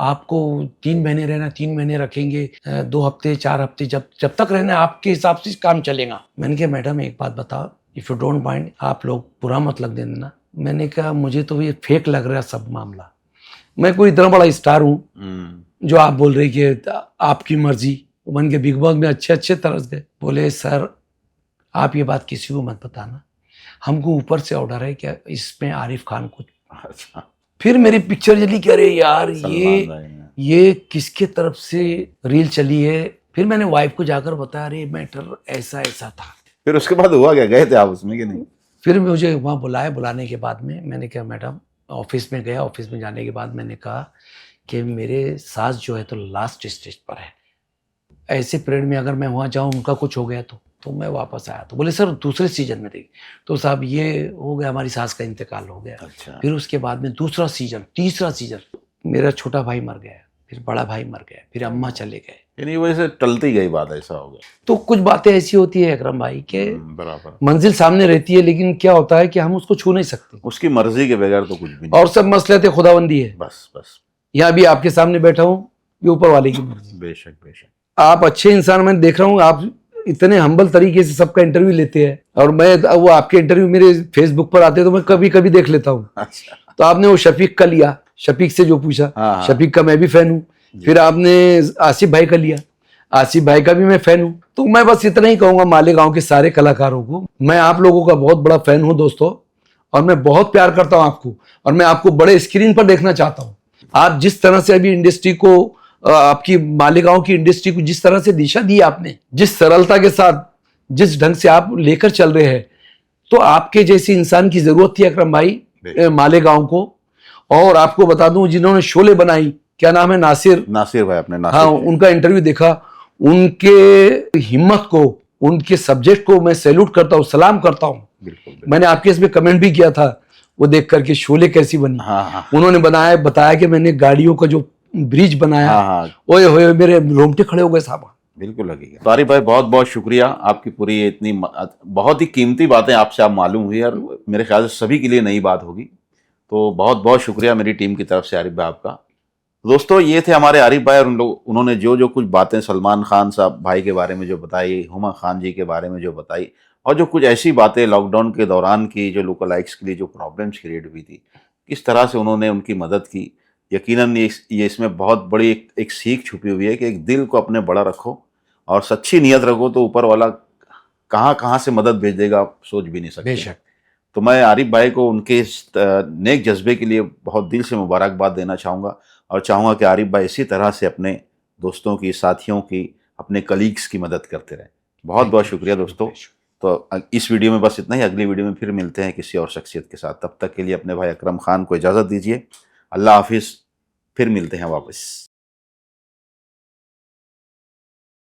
आपको 3 महीने रहना, 3 महीने रखेंगे, 2 हफ्ते 4 हफ्ते, जब तक रहना आपके हिसाब से काम चलेगा। मैंने कहा मैडम एक बात बताओ, इफ़ यू डोंट माइंड, आप लोग बुरा मत लग देना। मैंने कहा मुझे तो ये फेक लग रहा है सब मामला, मैं कोई इतना बड़ा स्टार हूँ जो आप बोल रहे कि आपकी मर्जी। बन के बिग बॉस में अच्छे तरस गए। बोले सर आप ये बात किसी को मत बताना, हमको ऊपर से ऑर्डर है कि इसमें आरिफ खान को। अच्छा। फिर मेरी पिक्चर चली, कह रहे यार ये किसके तरफ से रील चली है। फिर मैंने वाइफ को जाकर बताया, अरे मैटर ऐसा ऐसा था। फिर उसके बाद हुआ क्या, गए थे आप उसमें कि नहीं? फिर मुझे वहाँ बुलाया, बुलाने के बाद में मैंने कहा मैडम, ऑफिस में गया। ऑफिस में जाने के बाद मैंने कहा कि मेरे सास जो है तो लास्ट स्टेज पर है, ऐसे पीरियड में अगर मैं वहाँ जाऊँ उनका कुछ हो गया तो मैं वापस आया। तो बोले सर दूसरे सीजन में देखिए। तो साहब ये हो गया, हमारी सास का इंतकाल हो गया। अच्छा। फिर उसके बाद में दूसरा सीजन, तीसरा सीजन, मेरा छोटा भाई मर गया, फिर बड़ा भाई मर गया, फिर अम्मा चले गए। यानी वैसे टलती गई बात, ऐसा हो गया। तो कुछ बातें ऐसी होती है अकरम भाई के बराबर, मंजिल सामने रहती है, लेकिन क्या होता है कि हम उसको छू नहीं सकते। उसकी मर्जी के बगैर तो कुछ भी नहीं। और सब मसले थे खुदाबंदी है। बस बस, यहाँ भी आपके सामने बैठा हूँ, ये ऊपर वाले की मर्जी। बेशक बेशक। आप अच्छे इंसान, मैं देख रहा हूँ आप इतने हम्बल तरीके से सबका इंटरव्यू लेते हैं, और मैं वो आपके इंटरव्यू मेरे फेसबुक पर आते हैं तो मैं कभी कभी देख लेता हूँ। अच्छा। तो आपने वो शफीक का लिया, शफीक से जो पूछा, हाँ। शफीक का मैं भी फैन हूँ। फिर आपने आसिफ भाई का लिया, आसिफ भाई का भी मैं फैन हूँ। तो मैं बस इतना ही कहूंगा मालेगांव के सारे कलाकारों को, मैं आप लोगों का बहुत बड़ा फैन हूँ दोस्तों, और मैं बहुत प्यार करता हूँ आपको, और मैं आपको बड़े स्क्रीन पर देखना चाहता हूँ। आप जिस तरह से अभी इंडस्ट्री को, आपकी मालेगांव की इंडस्ट्री को जिस तरह से दिशा दी आपने, जिस सरलता के साथ, जिस ढंग से आप लेकर चल रहे हैं, तो आपके जैसे इंसान की जरूरत थी अकरम भाई मालेगांव को। और आपको बता दूं, जिन्होंने शोले बनाई, क्या नाम है, नासिर भाई, अपने नासिर, हाँ, उनका इंटरव्यू देखा, उनके हिम्मत को, उनके सब्जेक्ट को मैं सैल्यूट करता हूँ, सलाम करता हूँ। मैंने आपके इसमें कमेंट भी किया था वो देख करके, शोले कैसी बनी। हाँ। उन्होंने बताया कि मैंने गाड़ियों का जो ब्रिज बनाया, ओए होए मेरे रोंगटे खड़े हो गए साहब। बिल्कुल लगेगा। तो आरिफ भाई बहुत बहुत शुक्रिया, आपकी पूरी इतनी बहुत ही कीमती बातें आपसे आप मालूम हुई, और मेरे ख्याल से सभी के लिए नई बात होगी। तो बहुत बहुत शुक्रिया मेरी टीम की तरफ से आरिफ भाई आपका। दोस्तों ये थे हमारे आरिफ भाई, और उन्होंने जो कुछ बातें सलमान खान साहब भाई के बारे में जो बताई, हुमा खान जी के बारे में जो बताई, और जो कुछ ऐसी बातें लॉकडाउन के दौरान की जो लोकल लाइक्स के लिए जो प्रॉब्लम्स क्रिएट हुई थी, किस तरह से उन्होंने उनकी मदद की। यकीनन ये इसमें बहुत बड़ी एक सीख छुपी हुई है कि एक दिल को अपने बड़ा रखो और सच्ची नीयत रखो, तो ऊपर वाला कहाँ से मदद भेज देगा आप सोच भी नहीं सकते। बेशक। तो मैं आरिफ भाई को उनके इस नेक जज्बे के लिए बहुत दिल से मुबारकबाद देना चाहूँगा, और चाहूँगा कि आरिफ भाई इसी तरह से अपने दोस्तों की, साथियों की, अपने कलीग्स की मदद करते रहे। बहुत बहुत शुक्रिया दोस्तों। तो इस वीडियो में बस इतना ही, अगली वीडियो में फिर मिलते हैं किसी और शख्सियत के साथ। तब तक के लिए अपने भाई अकरम खान को इजाज़त दीजिए। अल्लाह हाफिज़, फिर मिलते हैं वापस।